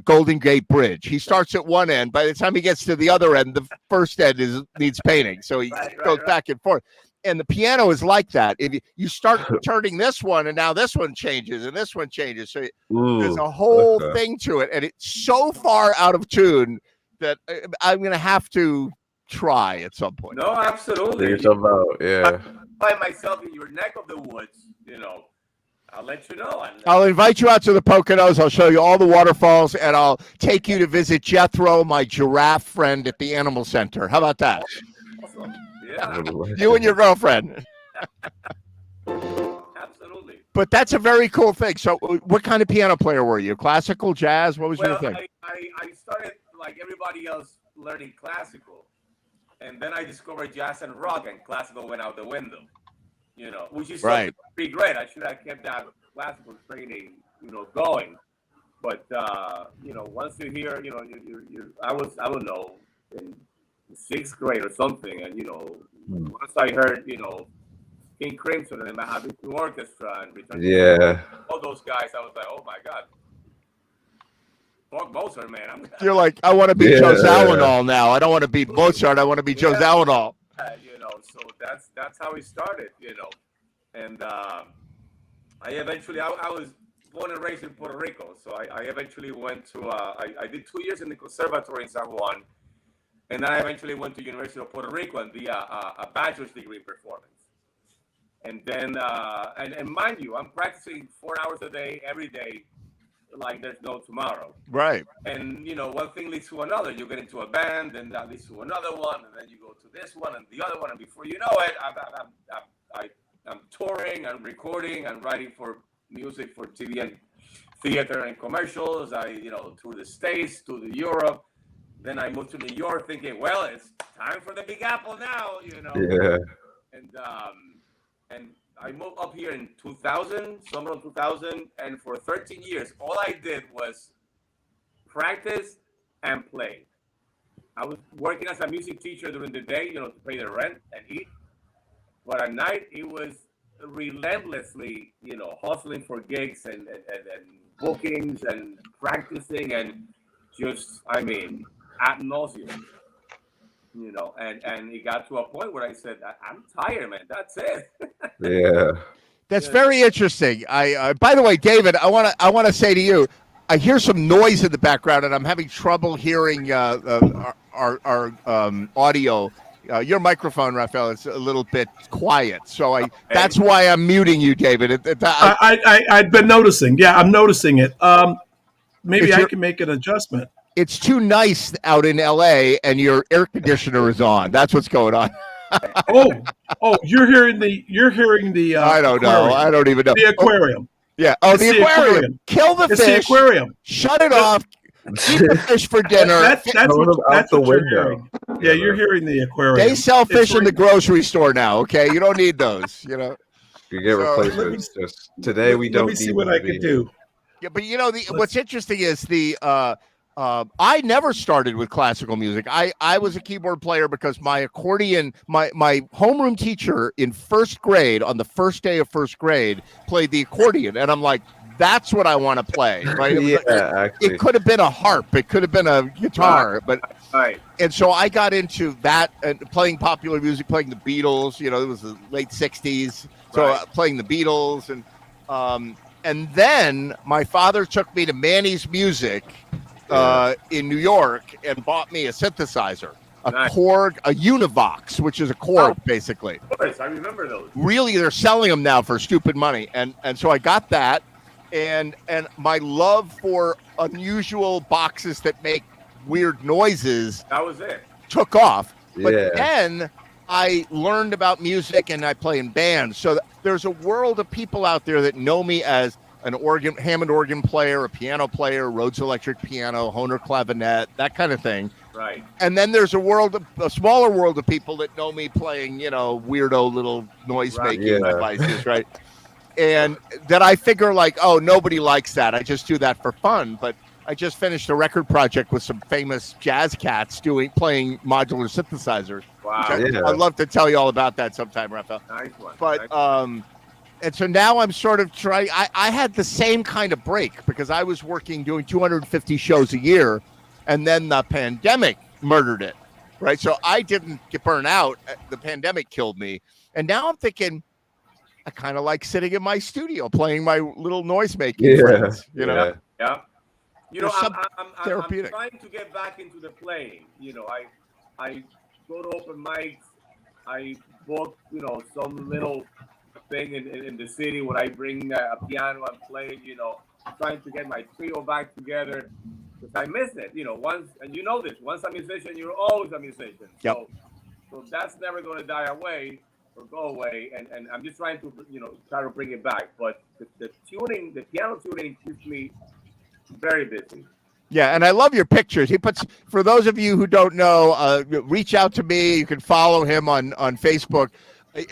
Golden Gate Bridge. He starts at one end. By the time he gets to the other end, the first end needs painting. So he goes back and forth. And the piano is like that. If you start turning this one, and now this one changes, and this one changes. So there's a whole thing to it, and it's so far out of tune that I'm going to have to try at some point. No, absolutely. Figure something out. Yeah. I find myself in your neck of the woods. I'll let you know. I'll invite you out to the Poconos. I'll show you all the waterfalls, and I'll take you to visit Jethro, my giraffe friend at the animal center. How about that? Awesome. Yeah. You and your girlfriend. Absolutely. But that's a very cool thing. So what kind of piano player were you? Classical, jazz? What was your thing? I started like everybody else learning classical. And then I discovered jazz and rock, and classical went out the window. Which is pretty great. I should have kept that classical training, going. But once you hear, I don't know, in 6th grade or something, and once I heard, King Crimson and the Mahavishnu Orchestra and Return all those guys, I was like, oh my God. Fuck Mozart, man. You're like, I want to be Joe Zawinul now. I don't want to be Mozart. I want to be Joe Zawinul. So that's how it started, And I was born and raised in Puerto Rico, so I eventually went to I did 2 years in the conservatory in San Juan, and then I eventually went to University of Puerto Rico and did a bachelor's degree in performance. And then and mind you, I'm practicing 4 hours a day every day, like there's no tomorrow. Right. And one thing leads to another. You get into a band, and that leads to another one, and then you go to this one and the other one, and before you know it, I'm touring, I'm recording, I'm writing for music for TV and theater and commercials. I to the States, to the Europe. Then I moved to New York, thinking, well, it's time for the Big Apple now, Yeah. And I moved up here in 2000, summer of 2000, and for 13 years, all I did was practice and play. I was working as a music teacher during the day, to pay the rent and eat. But at night, it was relentlessly, hustling for gigs and bookings and practicing and just, ad nauseum. And it got to a point where I said, I'm tired, man. That's it. Yeah. That's very interesting. I by the way, David, I want to say to you, I hear some noise in the background, and I'm having trouble hearing our audio. Your microphone, Rafael, is a little bit quiet, so that's why I'm muting you, David. I've been noticing. Yeah, I'm noticing it. Maybe I can make an adjustment. It's too nice out in LA, and your air conditioner is on. That's what's going on. Oh, you're hearing the. I don't know. I don't even know. The aquarium. Yeah. Oh, the aquarium. Kill the It's fish. the aquarium. Shut it off. Eat the fish for dinner. That's Throw them out the what you're window. hearing. Yeah, you're hearing the aquarium. They sell fish It's in the grocery store now. Okay, you don't need those. You get So- replacements. Just today we don't. Let me see need what to I be- can do. Yeah, but what's interesting is I never started with classical music. I was a keyboard player because my accordion, my homeroom teacher in first grade, on the first day of first grade, played the accordion, and I'm like, that's what I want to play. Right? Actually. It could have been a harp, it could have been a guitar, but Right. and so I got into that and playing popular music, playing the Beatles. It was the late '60s, so Right. playing the Beatles, and then my father took me to Manny's Music in New York and bought me a synthesizer, a Nice. Korg, a Univox, which is a Korg basically. Of course, I remember those. Really, they're selling them now for stupid money, and so I got that, and my love for unusual boxes that make weird noises That was it. took off. But Yeah. then I learned about music and I play in bands. So there's a world of people out there that know me as an Hammond organ player, a piano player, Rhodes electric piano, Hohner clavinet, that kind of thing. Right. And then there's a smaller world of people that know me playing, weirdo little noise making Right, yeah. devices, right? And that I figure like, oh, nobody likes that. I just do that for fun. But I just finished a record project with some famous jazz cats playing modular synthesizers. Wow. Yeah. I'd love to tell you all about that sometime, Rafael. Nice one. But Nice. and so now I'm sort of trying. I had the same kind of break because I was doing 250 shows a year, and then the pandemic murdered it, right? So I didn't get burned out. The pandemic killed me, and now I'm thinking I kind of like sitting in my studio playing my little noise making friends, Yeah. There's some I'm therapeutic. trying to get back into the playing. I go to open mics. I book, some little thing in the city where I bring a piano and play, trying to get my trio back together because I miss it. Once a musician, you're always a musician. Yep. So that's never going to die away or go away. And I'm just trying to, try to bring it back. But the piano tuning keeps me very busy. Yeah, and I love your pictures. He puts, for those of you who don't know, reach out to me. You can follow him on Facebook.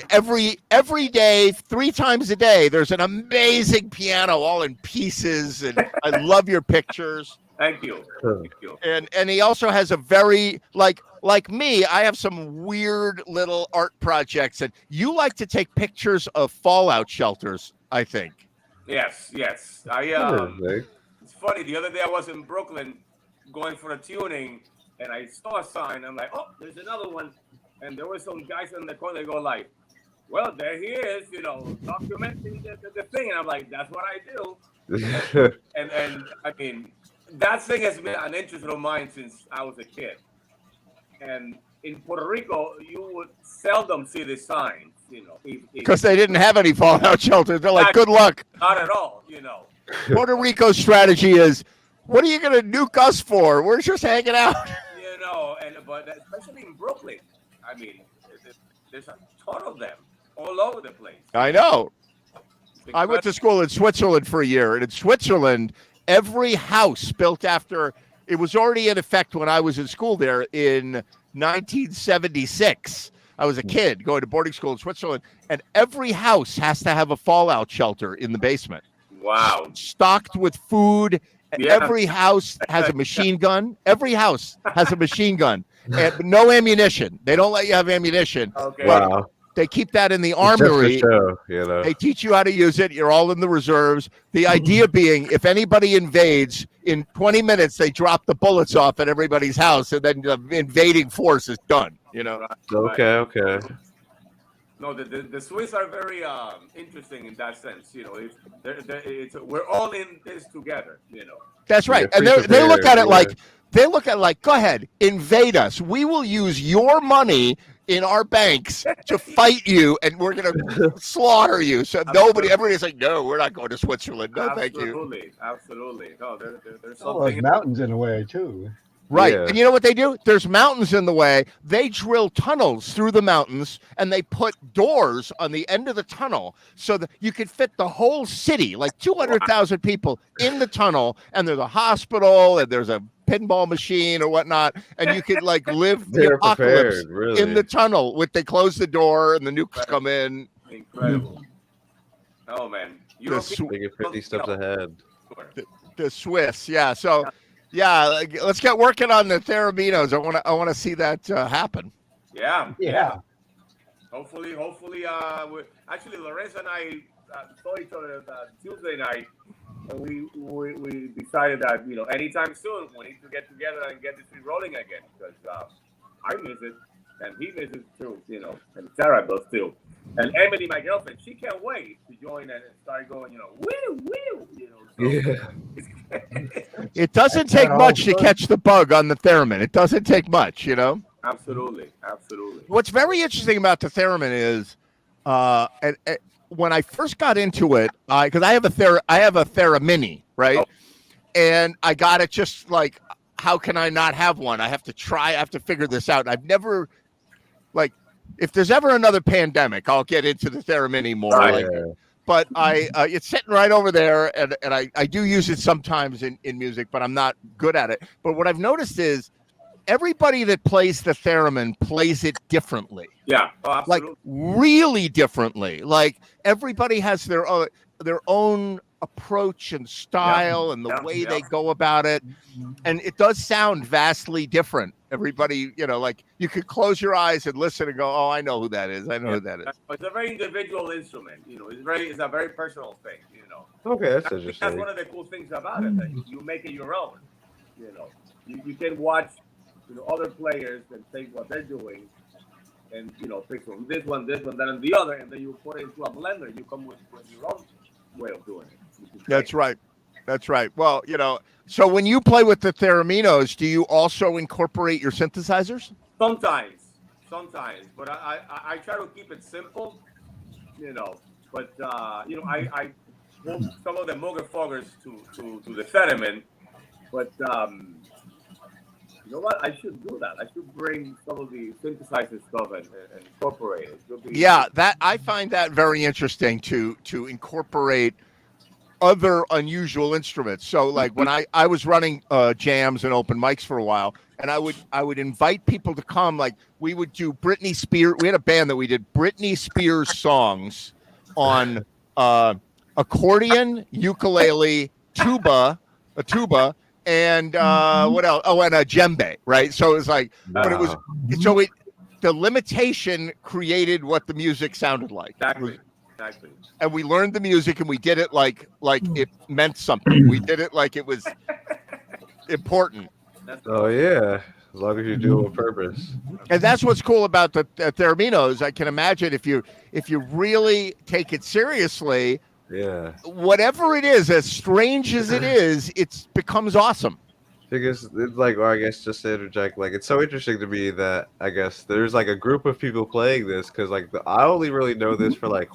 Every day, 3 times a day, there's an amazing piano all in pieces, and I love your pictures. Thank you. Thank you. And he also has a very like me. I have some weird little art projects, and you like to take pictures of fallout shelters, I think. Yes. It's funny. The other day I was in Brooklyn going for a tuning, and I saw a sign. I'm like, oh, there's another one. and there were some guys in the corner go like, "Well, there he is, documenting the thing," and I'm like, "That's what I do." And I mean, that thing has been an interest of mine since I was a kid. And in Puerto Rico, you would seldom see the signs, Because they didn't have any fallout shelters. They're like, good luck. not at all, Puerto Rico's strategy is, what are you going to nuke us for? We're just hanging out. But especially in Brooklyn, I mean, there's a ton of them all over the place. I know. I went to school in Switzerland for a year, and in Switzerland, every house built after it was already in effect when I was in school there in 1976. I was a kid going to boarding school in Switzerland, and every house has to have a fallout shelter in the basement. Wow. Stocked with food. Yeah. Every house has a machine gun. Every house has a machine gun. And no ammunition. They don't let you have ammunition. Okay. Wow. They keep that in the Just for armory. show, They teach you how to use it. You're all in the reserves. The idea being, if anybody invades, in 20 minutes, they drop the bullets off at everybody's house, and then the invading force is done. Okay. No, the Swiss are very interesting in that sense. We're all in this together. That's right. Yeah, And they look at it yeah. like, go ahead, invade us. We will use your money in our banks to fight you, and we're going to slaughter you. So everybody's like, no, we're not going to Switzerland. No, thank you. Absolutely. No, there's All those something. mountains in the way too. Right. Yeah. And you know what they do? There's mountains in the way. They drill tunnels through the mountains, and they put doors on the end of the tunnel so that you could fit the whole city, like 200,000 people in the tunnel. And there's a hospital, and there's a pinball machine or whatnot. And you could live the They're apocalypse prepared, really. in the tunnel. They close the door and the nukes come in. Incredible. Oh, man. They get 50 steps ahead. The Swiss. Yeah. So, yeah, let's get working on the Theraminos. I want to see that happen. Yeah. Yeah. Hopefully, actually, Lorenzo and I saw each other Tuesday night, and we decided that anytime soon we need to get together and get this thing rolling again, because I miss it, and he misses it too, and Sarah does too, and Emily, my girlfriend, she can't wait to join and start going, woo, so, Yeah. It doesn't take much to catch the bug on the theremin. It doesn't take much, Absolutely. What's very interesting about the theremin is, when I first got into it, because I have a Theramini, right? Oh. And I got it just like, how can I not have one? I have to figure this out. I've never, if there's ever another pandemic, I'll get into the Theramini more. Right. But it's sitting right over there, and I do use it sometimes in music, but I'm not good at it. But what I've noticed is everybody that plays the theremin plays it differently. Yeah. Oh, absolutely. Really differently. Everybody has their own approach and style and the way they go about it. And it does sound vastly different. Everybody, you could close your eyes and listen and go, oh, I know who that is. I know who that is. It's a very individual instrument. It's a very personal thing. Okay, that's That's interesting. one of the cool things about it. That you make it your own. You can watch other players and take what they're doing, and pick from this one, that, and the other, and then you put it into a blender. You come with your own way of doing it. That's right. Well, so when you play with the Theraminos, do you also incorporate your synthesizers? Sometimes, but I try to keep it simple, But I moved some of the Mooger Foggers to the theremin, but you know what? I should do that. I should bring some of the synthesizer stuff and incorporate it. Yeah, that I find that very interesting to incorporate other unusual instruments. So when I was running jams and open mics for a while, and I would invite people to come. We would do Britney Spears. We had a band that we did Britney Spears songs on accordion, ukulele, tuba, and what else? Oh, and a djembe, right? So it was but it was the limitation created what the music sounded like. Exactly. And we learned the music, and we did it like it meant something. We did it like it was important. Oh yeah, As long as you do it with purpose. And that's what's cool about the Thereminos. I can imagine if you really take it seriously, Yeah. whatever it is, as strange as it is, it becomes awesome. Because it's like, or I guess just to interject, like it's so interesting to me that I guess there's like a group of people playing this because like I only really know this for like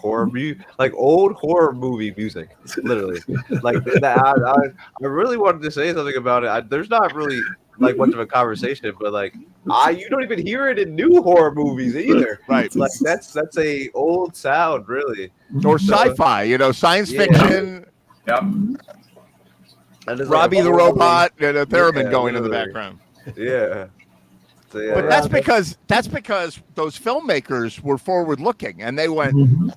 like old horror movie music, literally. Like that, I really wanted to say something about it. There's not really like much of a conversation, but like you don't even hear it in new horror movies either. Right. Like that's a old sound, really. Or sci-fi, science fiction. Yep. And it's like Robbie a the whole- robot and a theremin Yeah, going in the literally. background. Yeah. So, yeah. But that's because those filmmakers were forward looking and they went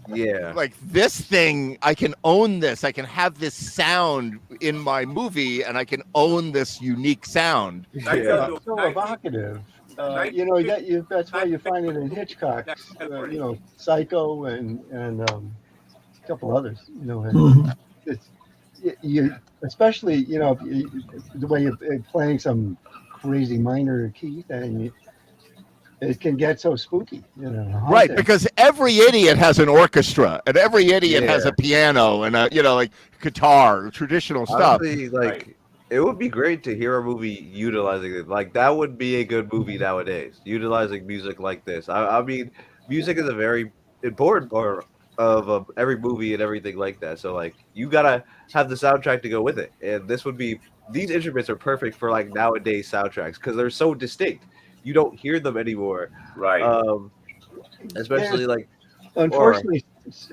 yeah. like, this thing, I can own this. I can have this sound in my movie and I can own this unique sound. Yeah. So evocative. That's why you find it in Hitchcock. Psycho and a couple others. It's you especially the way you're playing some crazy minor key thing. It can get so spooky, Right, haunting. because every idiot has an orchestra and every idiot has Yeah. a piano and a like guitar, traditional stuff. Honestly, like it would be great to hear a movie utilizing it. Like that would be a good movie nowadays, utilizing music like this. I mean, music is a very important part of every movie and everything like that. So like you gotta have the soundtrack to go with it, and these instruments are perfect for like nowadays soundtracks because they're so distinct. You don't hear them anymore. Right. Especially like Unfortunately,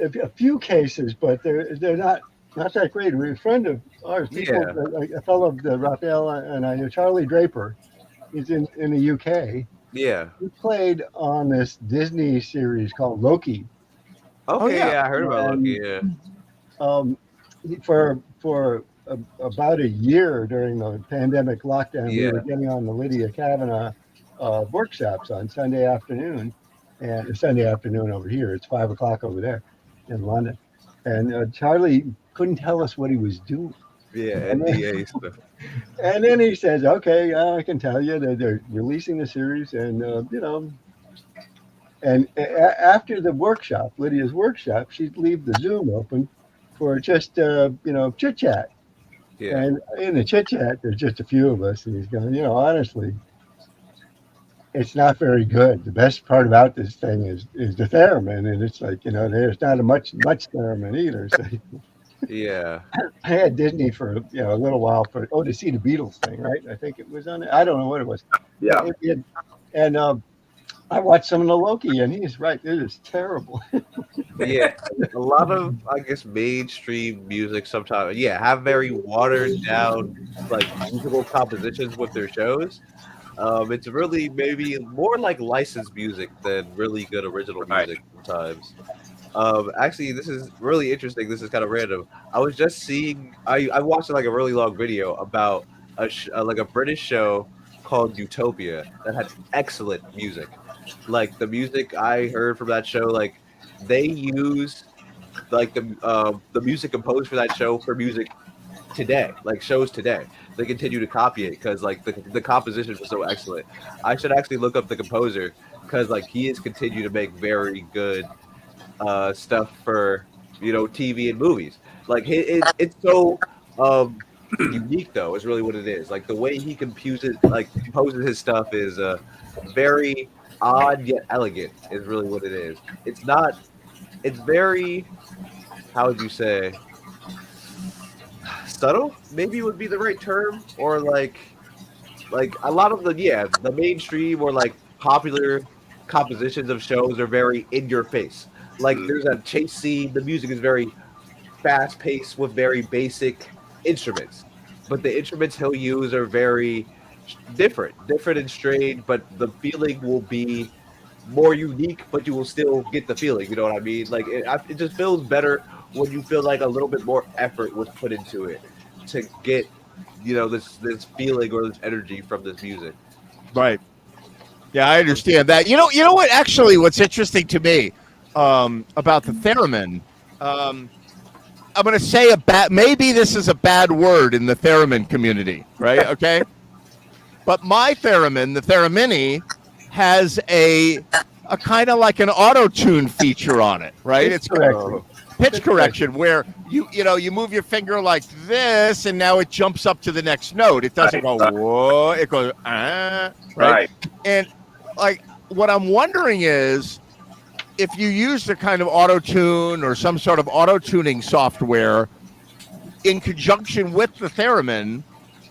a few cases, but they're not that great. We're a friend of ours, a fellow of the Raphael and I know Charlie Draper. He's in the UK. yeah. He played on this Disney series called Loki. Okay, yeah. yeah, I heard about And, Loki. Yeah. For about a year during the pandemic lockdown, we Yeah. were getting on the Lydia Kavanaugh workshops on Sunday afternoon, and Sunday afternoon over here. It's 5:00 over there in London, and Charlie couldn't tell us what he was doing. Yeah, And then- NDA stuff. And then he says, "Okay, I can tell you that they're releasing the series, and And after the workshop, Lydia's workshop, she'd leave the Zoom open for just chit chat. Yeah. And in the chit chat, there's just a few of us, and he's going, honestly, it's not very good. The best part about this thing is the theremin, and it's like there's not a much theremin either. So Yeah. I had Disney for a little while to see the Beatles thing, right? I think it was on it. I don't know what it was. Yeah. And I watched some of the Loki, and he's right. It is terrible. Yeah, a lot of I guess mainstream music sometimes have very watered down like musical compositions with their shows. It's really maybe more like licensed music than really good original music sometimes. Actually, this is really interesting. This is kind of random. I was just seeing. I watched like a really long video about like a British show called Utopia that had excellent music. Like the music I heard from that show, like they use like the music composed for that show for music today, like shows today. They continue to copy it because like the composition was so excellent. I should actually look up the composer because like he has continued to make very good stuff for TV and movies. Like it's so unique though. Is really what it is. Like the way he composes his stuff is very odd yet elegant. Is really what it is. It's very, how would you say, subtle? Maybe would be the right term, or like a lot of the mainstream or like popular compositions of shows are very in your face. Like there's a chase scene. The music is very fast paced with very basic instruments, but the instruments he'll use are very different and strange. But the feeling will be more unique, but you will still get the feeling. You know what I mean? Like it just feels better when you feel like a little bit more effort was put into it to get this feeling or this energy from this music. Right. Yeah, I understand that. You know what? Actually, what's interesting to me about the theremin, I'm going to say maybe this is a bad word in the theremin community, right? Okay. But my theremin, the Theramini, has a kind of like an auto tune feature on it, right? It's correct. pitch correction where you move your finger like this, and now it jumps up to the next note. It doesn't go whoa, it goes right. And like what I'm wondering is if you use the kind of auto tune or some sort of auto tuning software in conjunction with the theremin,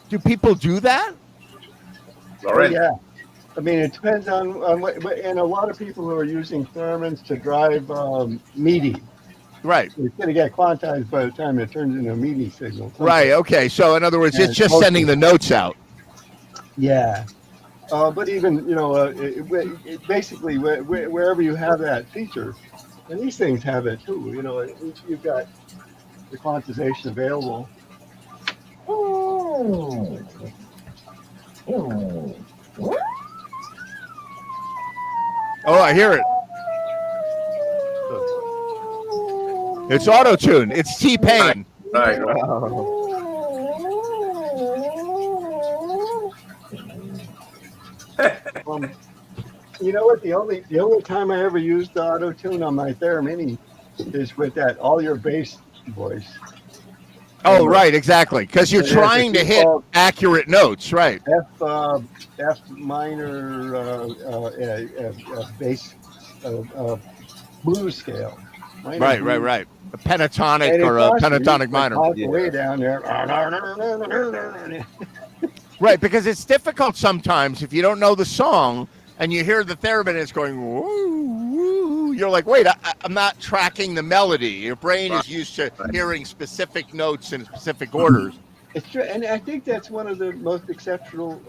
do people do that? Yeah. I mean, it depends on what, and a lot of people who are using theremins to drive MIDI. Right. It's going to get quantized by the time it turns into a MIDI signal. Right. Okay. So in other words, it's just sending the notes out. Yeah. But even, basically wherever you have that feature, and these things have it too, you've got the quantization available. Oh, I hear it. It's auto tune. It's T-Pain. Right. You know what? The only time I ever used the auto tune on my Theramini is with that all your bass voice. Oh, right, exactly. Because you're trying to hit accurate notes, right? F minor bass blues scale. Right. A pentatonic or a pentatonic minor. Way down there. Right, because it's difficult sometimes if you don't know the song and you hear the theremin is going woo, woo. You're like, wait, I'm not tracking the melody. Your brain is used to hearing specific notes in specific orders. It's true, and I think that's one of the most exceptional.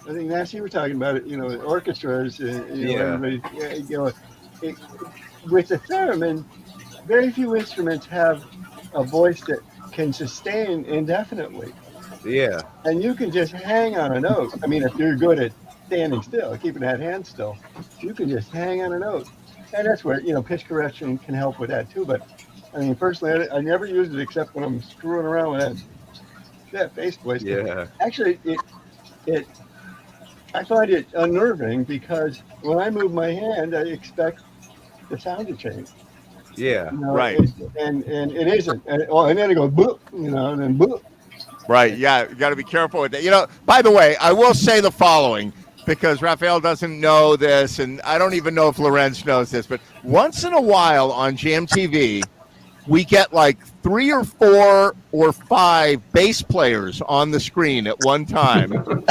I think Nancy, you were talking about it. Orchestras. Everybody. With the theremin, very few instruments have a voice that can sustain indefinitely. Yeah. And you can just hang on a note. I mean, if you're good at standing still, keeping that hand still, you can just hang on a note. And that's where, pitch correction can help with that too. But I mean, personally, I never used it except when I'm screwing around with that bass voice. Yeah. Actually, I find it unnerving because when I move my hand, I expect the sound to change. Yeah. Right. And it isn't. And then it goes boop, and then boop. Right. Yeah. You got to be careful with that. By the way, I will say the following because Raphael doesn't know this, and I don't even know if Lorenz knows this, but once in a while on Jam TV, we get like 3 or 4 or 5 bass players on the screen at one time,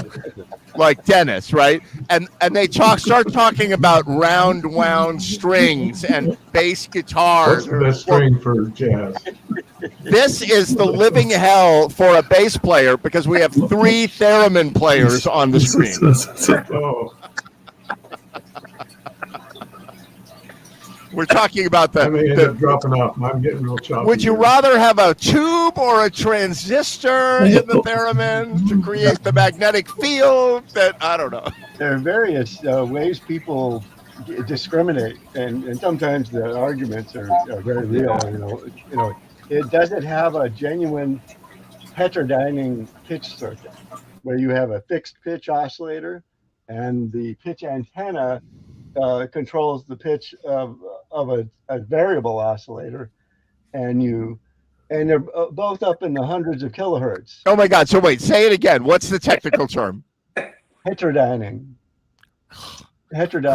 like Dennis, right? And they start talking about round wound strings and bass guitars. What's the best string for jazz? This is the living hell for a bass player because we have 3 theremin players on the screen. Oh, We're talking about I may end up dropping off. I'm getting real choppy. Would you here. rather have a tube or a transistor in the theremin to create the magnetic field? That I don't know. There are various ways people discriminate, and sometimes the arguments are very real. It doesn't have a genuine heterodyning pitch circuit where you have a fixed pitch oscillator, and the pitch antenna controls the pitch of a variable oscillator, and they're both up in the hundreds of kilohertz. Oh my God! So wait, say it again. What's the technical term? Heterodyning.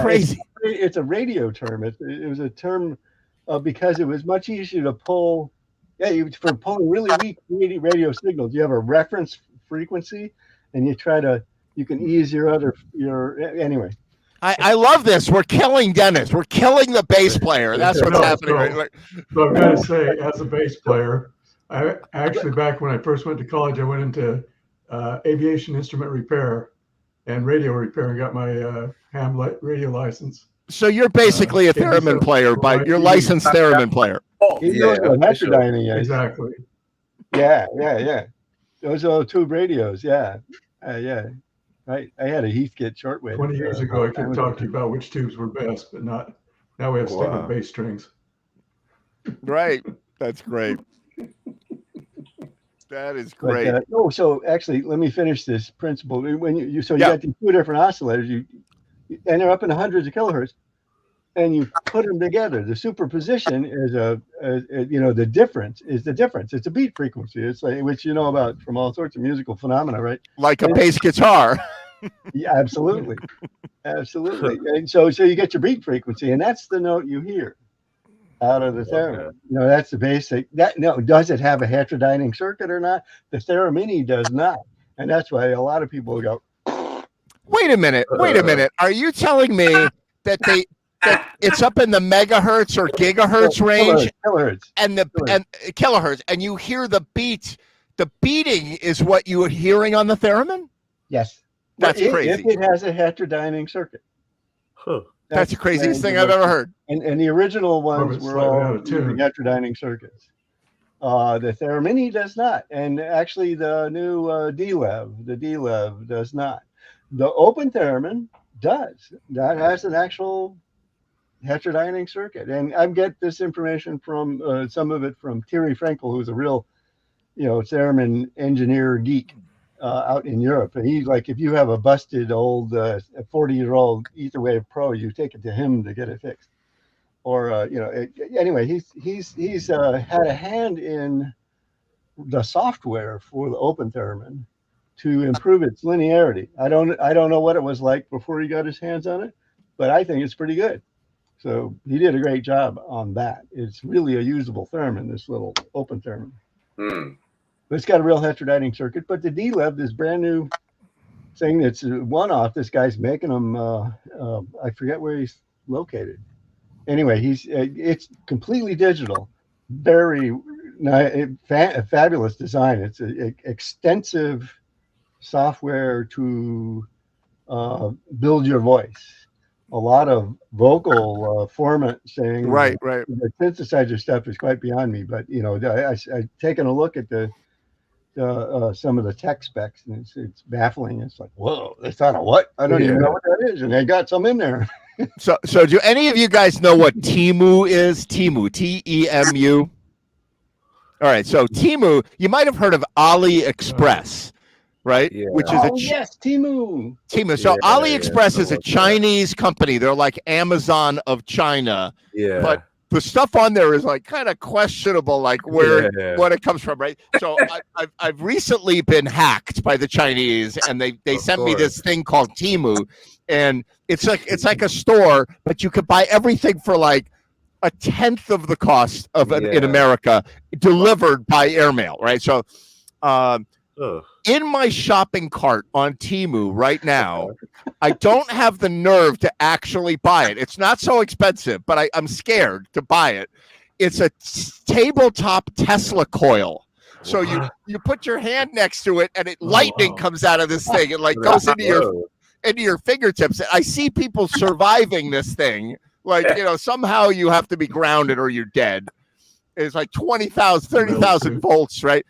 Crazy. It's a radio term. It was a term because it was much easier to pull. For pulling really weak radio signals, you have a reference frequency, and you can ease your anyway. I love this. We're killing Dennis. We're killing the bass player. That's what's happening. Right? So I've got to say, as a bass player, I actually, back when I first went to college, I went into aviation instrument repair and radio repair and got my ham radio license. So you're basically a theremin player, you're licensed theremin player. Heterodyning. Exactly. Yeah. Those are tube radios. Yeah. Right. I had a Heathkit shortwave. 20 years ago, I could talk to you about which tubes were best, but not now. We have to stick with bass strings. Right. That's great. That is But, great. so actually, let me finish this principle. When you Yeah. got these two different oscillators, and they're up in the hundreds of kilohertz, and you put them together. The superposition is the difference is the difference. It's a beat frequency. It's like, which you know about from all sorts of musical phenomena, right? Like a bass guitar. Yeah, absolutely, absolutely. And so you get your beat frequency, and that's the note you hear out of the theremin. Okay. That's the basic. Does it have a heterodyning circuit or not? The theremin does not, and that's why a lot of people go. Wait a minute. Are you telling me that it's up in the megahertz or gigahertz range Kilohertz. and kilohertz, and you hear the beat? The beating is what you are hearing on the theremin? Yes. That's crazy. If it has a heterodyning circuit. Huh. That's the craziest thing I've ever heard. And the original ones it's were slightly all out of tune. heterodyning circuits. The theremin does not, and actually the new D-Lev does not. The open theremin does. That has an actual heterodyning circuit, and I get this information from some of it from Thierry Frankel, who's a real, theremin engineer geek out in Europe. And he's like, if you have a busted old 40-year-old Etherwave Pro, you take it to him to get it fixed. Or anyway, he's had a hand in the software for the open theremin to improve its linearity. I don't know what it was like before he got his hands on it, but I think it's pretty good. So he did a great job on that. It's really a usable theremin, this little open theremin. But it's got a real heterodyning circuit. But the D-Lev, this brand new thing that's a one-off, this guy's making them. I forget where he's located. Anyway, it's completely digital, very fabulous design. It's an extensive software to build your voice. A lot of vocal formatting. Right. The synthesizer stuff is quite beyond me, but I've taken a look at some of the tech specs, and it's baffling. It's like, whoa, it's on a what? I don't even know what that is, and they got some in there. So do any of you guys know what Temu is? Temu, Temu. All right, so Temu, you might have heard of AliExpress, right? Yeah. Which is Yes, Temu. Temu. So Yeah, AliExpress is a something like that. Chinese company. They're like Amazon of China, Yeah. but the stuff on there is like kind of questionable, like what it comes from, right? So I've recently been hacked by the Chinese, and they sent me this thing called Temu, and it's like a store, but you could buy everything for like a tenth of the cost of in America, delivered by airmail, right? So in my shopping cart on Temu right now, I don't have the nerve to actually buy it. It's not so expensive, but I'm scared to buy it. It's a tabletop Tesla coil. So you put your hand next to it, and lightning comes out of this thing. It like goes into your fingertips. I see people surviving this thing. Like, somehow you have to be grounded or you're dead. It's like 20,000, 30,000 volts, right?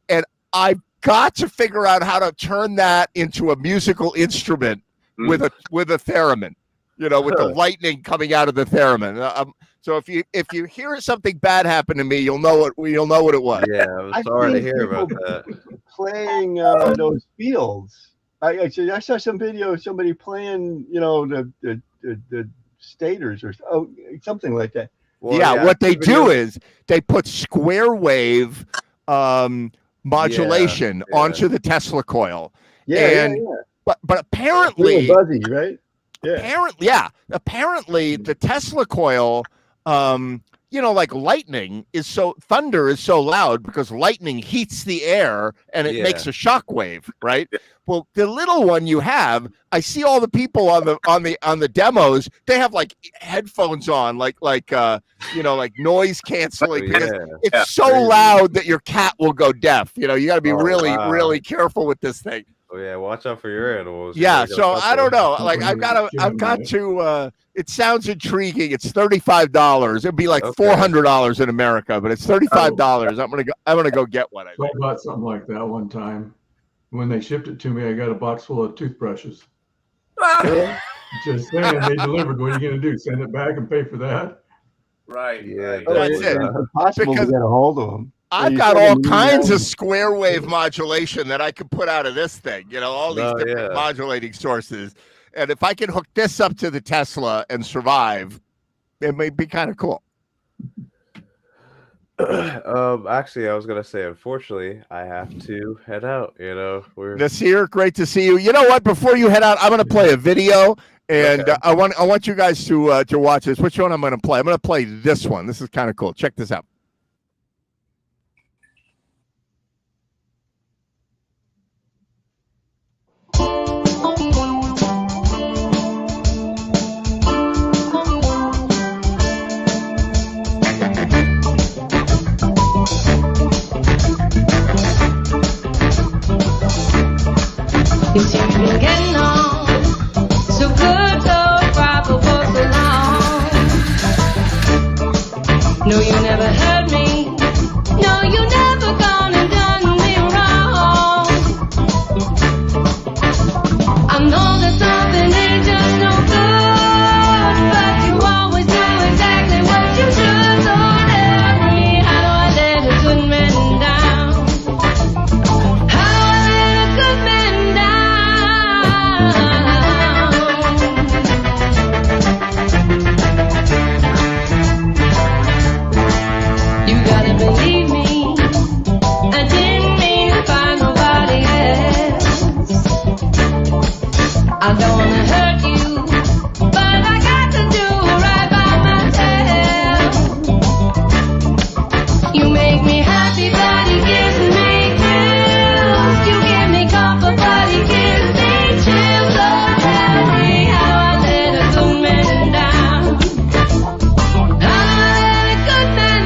And I've got to figure out how to turn that into a musical instrument with a theremin, with the lightning coming out of the theremin. So if you hear something bad happen to me, you'll know what it was. Yeah, I'm sorry to hear about that. Playing those fields. I saw some video of somebody playing, the stators or something like that. Well, what they do is they put square wave modulation onto the Tesla coil. But apparently buzzy, right? Apparently the Tesla coil, like lightning thunder is so loud because lightning heats the air and it makes a shock wave, right? Well, the little one you have, I see all the people on the demos, they have like headphones on, like noise canceling because it's so loud that your cat will go deaf. You got to be really careful with this thing. Oh yeah, watch out for your animals. Yeah, so I don't know. Like I've got to. It sounds intriguing. It's $35. It'd be like $400 in America, but it's $35. I'm gonna go get one. I bought something like that one time. When they shipped it to me, I got a box full of toothbrushes. Just saying, they delivered. What are you going to do? Send it back and pay for that? Right. Yeah, That's it. It's impossible to get a hold of them. I've you got send all an kinds email. of square wave modulation that I could put out of this thing, all these Oh, different yeah. modulating sources. And if I can hook this up to the Tesla and survive, it may be kind of cool. Actually, I was gonna say, unfortunately, I have to head out. We're Nasir, great to see you. You know what? Before you head out, I'm going to play a video, and Okay. I want you guys to watch this. Which one I'm going to play? I'm going to play this one. This is kind of cool. Check this out. You see, you've been getting on so good, so proper for so long. No, you never hurt me. No, you never gone and done me wrong. I know that something ain't just no good, but you always do exactly what you should. So tell me, how do I let a good man down? How do I let a good man down? You gotta believe me. I didn't mean to find nobody else. I don't wanna hurt you, but I got to do right by myself. You make me happy, but it gives me thrills. You give me comfort, but it gives me chills. So tell me, how do I let a good man down? How do I let a good man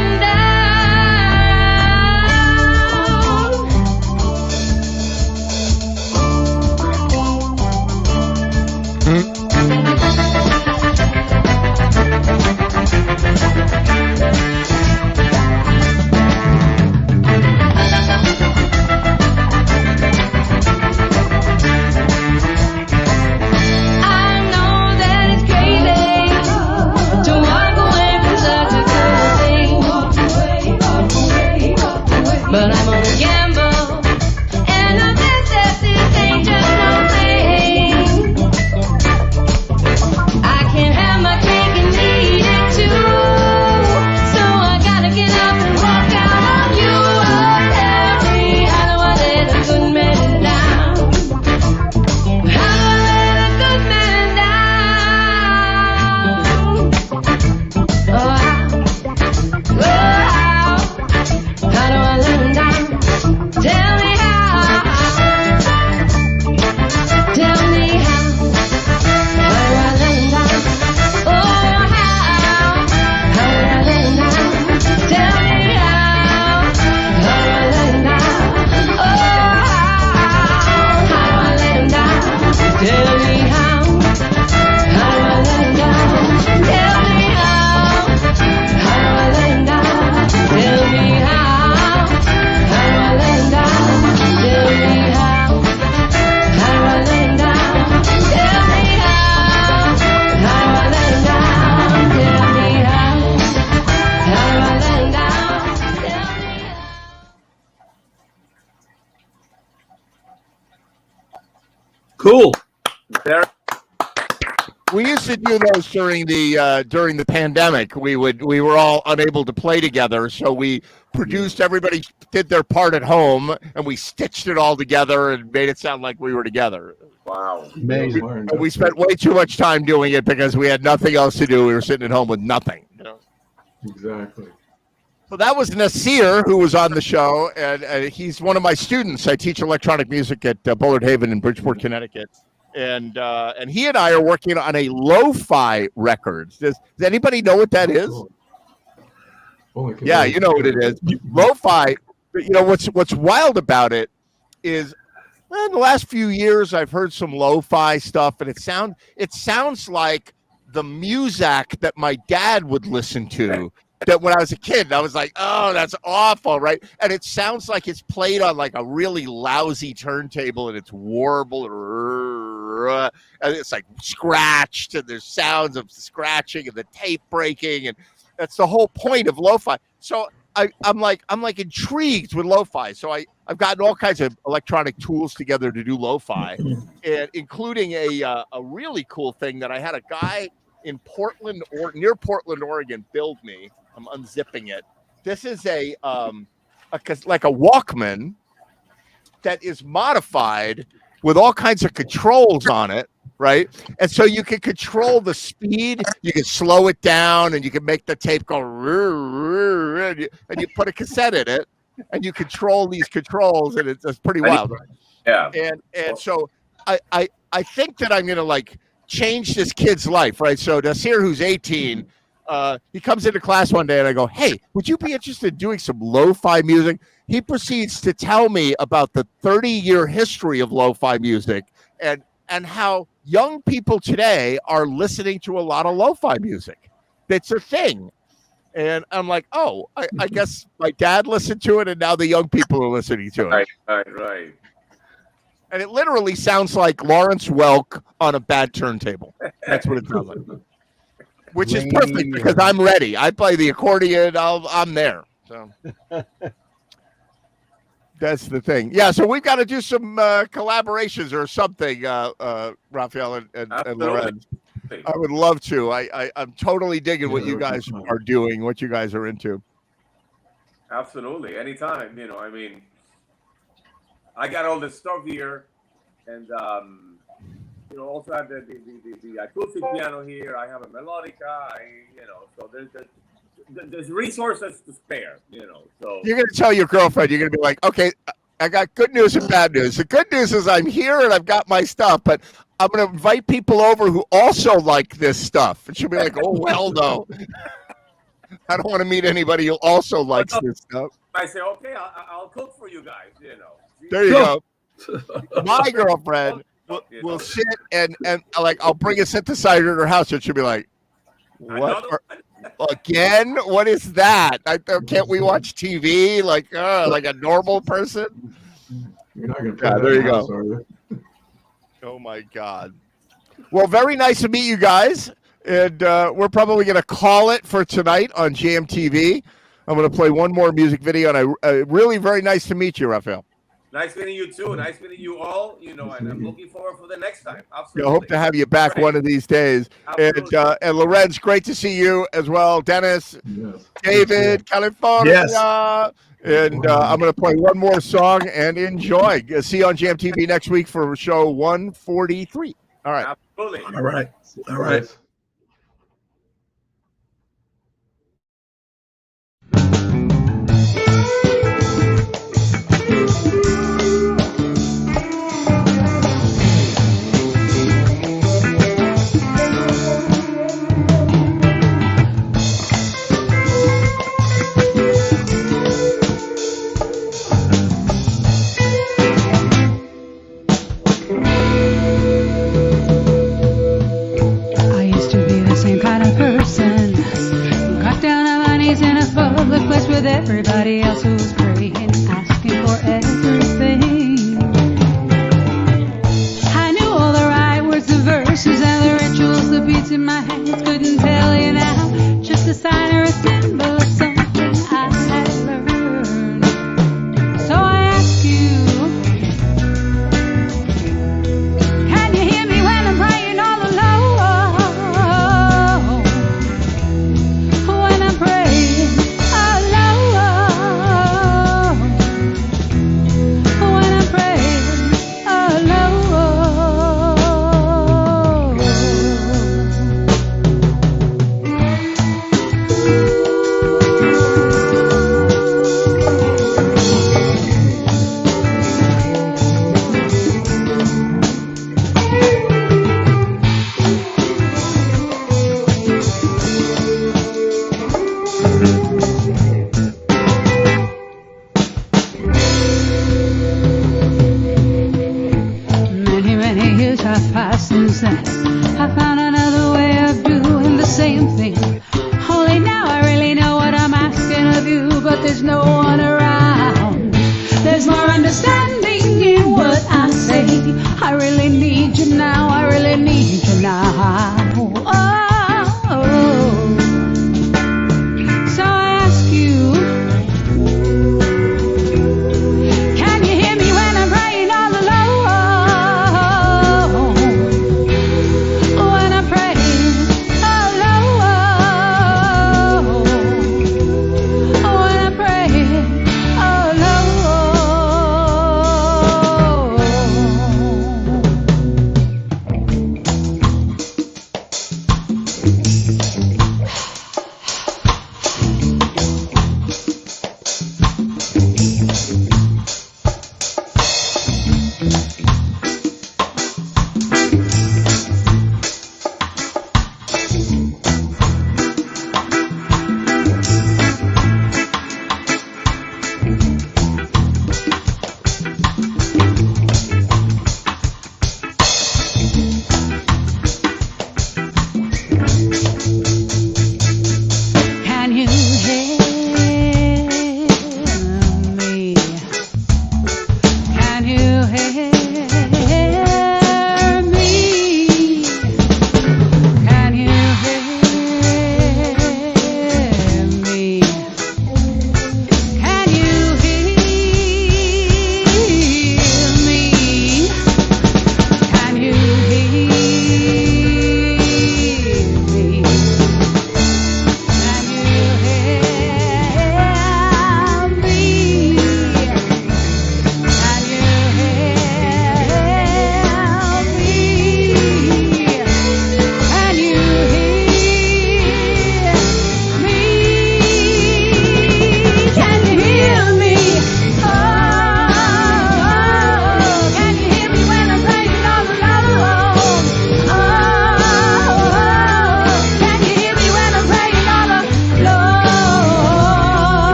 I know that it's crazy to walk away from such a good thing, but I'm on a gamble, and I bet that this ain't just no thing. I can't have my cake and eat it too, so I gotta get up and walk out on you. Oh, tell me, how do I let a good man down? How do I let a good man down? Oh, how do I let him down? Tell me how. Tell me how. How do I let him down? Oh, how do I let him down? Tell me how. How do I let him down? Oh, how do I let him down? Tell me how. How do I let him down? Tell me how. How do I let him down? Tell me how. How do I let him down? Tell me how. How do I let him down? Tell me how. How do I let him down? Tell me how. How do I let him down? Tell me how. Cool. There. We used to do those during the pandemic. We were all unable to play together, so we produced. Everybody did their part at home, and we stitched it all together and made it sound like we were together. Wow. Amazing. And we spent way too much time doing it because we had nothing else to do. We were sitting at home with nothing. Exactly. So that was Nasir, who was on the show, and he's one of my students. I teach electronic music at Bullard Haven in Bridgeport, Connecticut, and he and I are working on a lo-fi record. Does anybody know what that is? Cool. Holy cow. Yeah, you know what it is. Lo-fi. What's wild about it is, in the last few years, I've heard some lo-fi stuff, and it sounds like the music that my dad would listen to. That when I was a kid, I was like, oh, that's awful, right? And it sounds like it's played on like a really lousy turntable, and it's warbled, and it's like scratched, and there's sounds of scratching and the tape breaking, and that's the whole point of lo-fi. So I'm like intrigued with lo-fi. So I've gotten all kinds of electronic tools together to do lo-fi, and including a really cool thing that I had a guy in Portland or near Portland, Oregon, build me. I'm unzipping it. This is like a Walkman that is modified with all kinds of controls on it, right? And so you can control the speed, you can slow it down, and you can make the tape go, and you put a cassette in it, and you control these controls, and it's pretty wild. Yeah. And so I think that I'm gonna like change this kid's life, right? So Nasir, who's 18, he comes into class one day, and I go, "Hey, would you be interested in doing some lo-fi music?" He proceeds to tell me about the 30-year history of lo-fi music and how young people today are listening to a lot of lo-fi music. It's a thing. And I'm like, oh, I guess my dad listened to it, and now the young people are listening to it. Right. And it literally sounds like Lawrence Welk on a bad turntable. That's what it sounds like. Which is perfect because I'm ready. I play the accordion. I'm there. So that's the thing. Yeah, so we've got to do some collaborations or something, Raphael and Lorenz. I would love to. I'm totally digging what you guys are doing, what you guys are into. Absolutely. Anytime, I mean, I got all this stuff here, and also have the acoustic piano here. I have a melodica. So there's resources to spare. So you're gonna tell your girlfriend. You're gonna be like, okay, I got good news and bad news. The good news is I'm here and I've got my stuff, but I'm gonna invite people over who also like this stuff. And she'll be like, oh well, no. I don't want to meet anybody who also likes this stuff. I say, okay, I'll cook for you guys. There you go. My girlfriend will sit and like I'll bring a synthesizer to her house and she'll be like, what again? What is that? Can't we watch TV like a normal person? You're not going to there you go. Are you? Oh my God. Well, very nice to meet you guys. And we're probably going to call it for tonight on JMTV. I'm going to play one more music video, and I really very nice to meet you, Raphael. Nice meeting you too. Nice meeting you all. And I'm looking forward for the next time. Absolutely. I hope to have you back one of these days. Absolutely. And Lorenz, great to see you as well. Dennis, Yes. David, California. Yes. And I'm going to play one more song and enjoy. See you on JMTV next week for show 143. All right. Absolutely. All right. All right. With everybody else who was praying, asking for everything. I knew all the right words, the verses, and the rituals, the beats in my hands. Couldn't tell you now, just a sign or a symbol of something I had learned. So I ask you, can you hear me when I'm praying all alone? When I'm praying I found another way of doing the same thing. Only now I really know what I'm asking of you, but there's no one around. There's more understanding in what I say. I really need you now.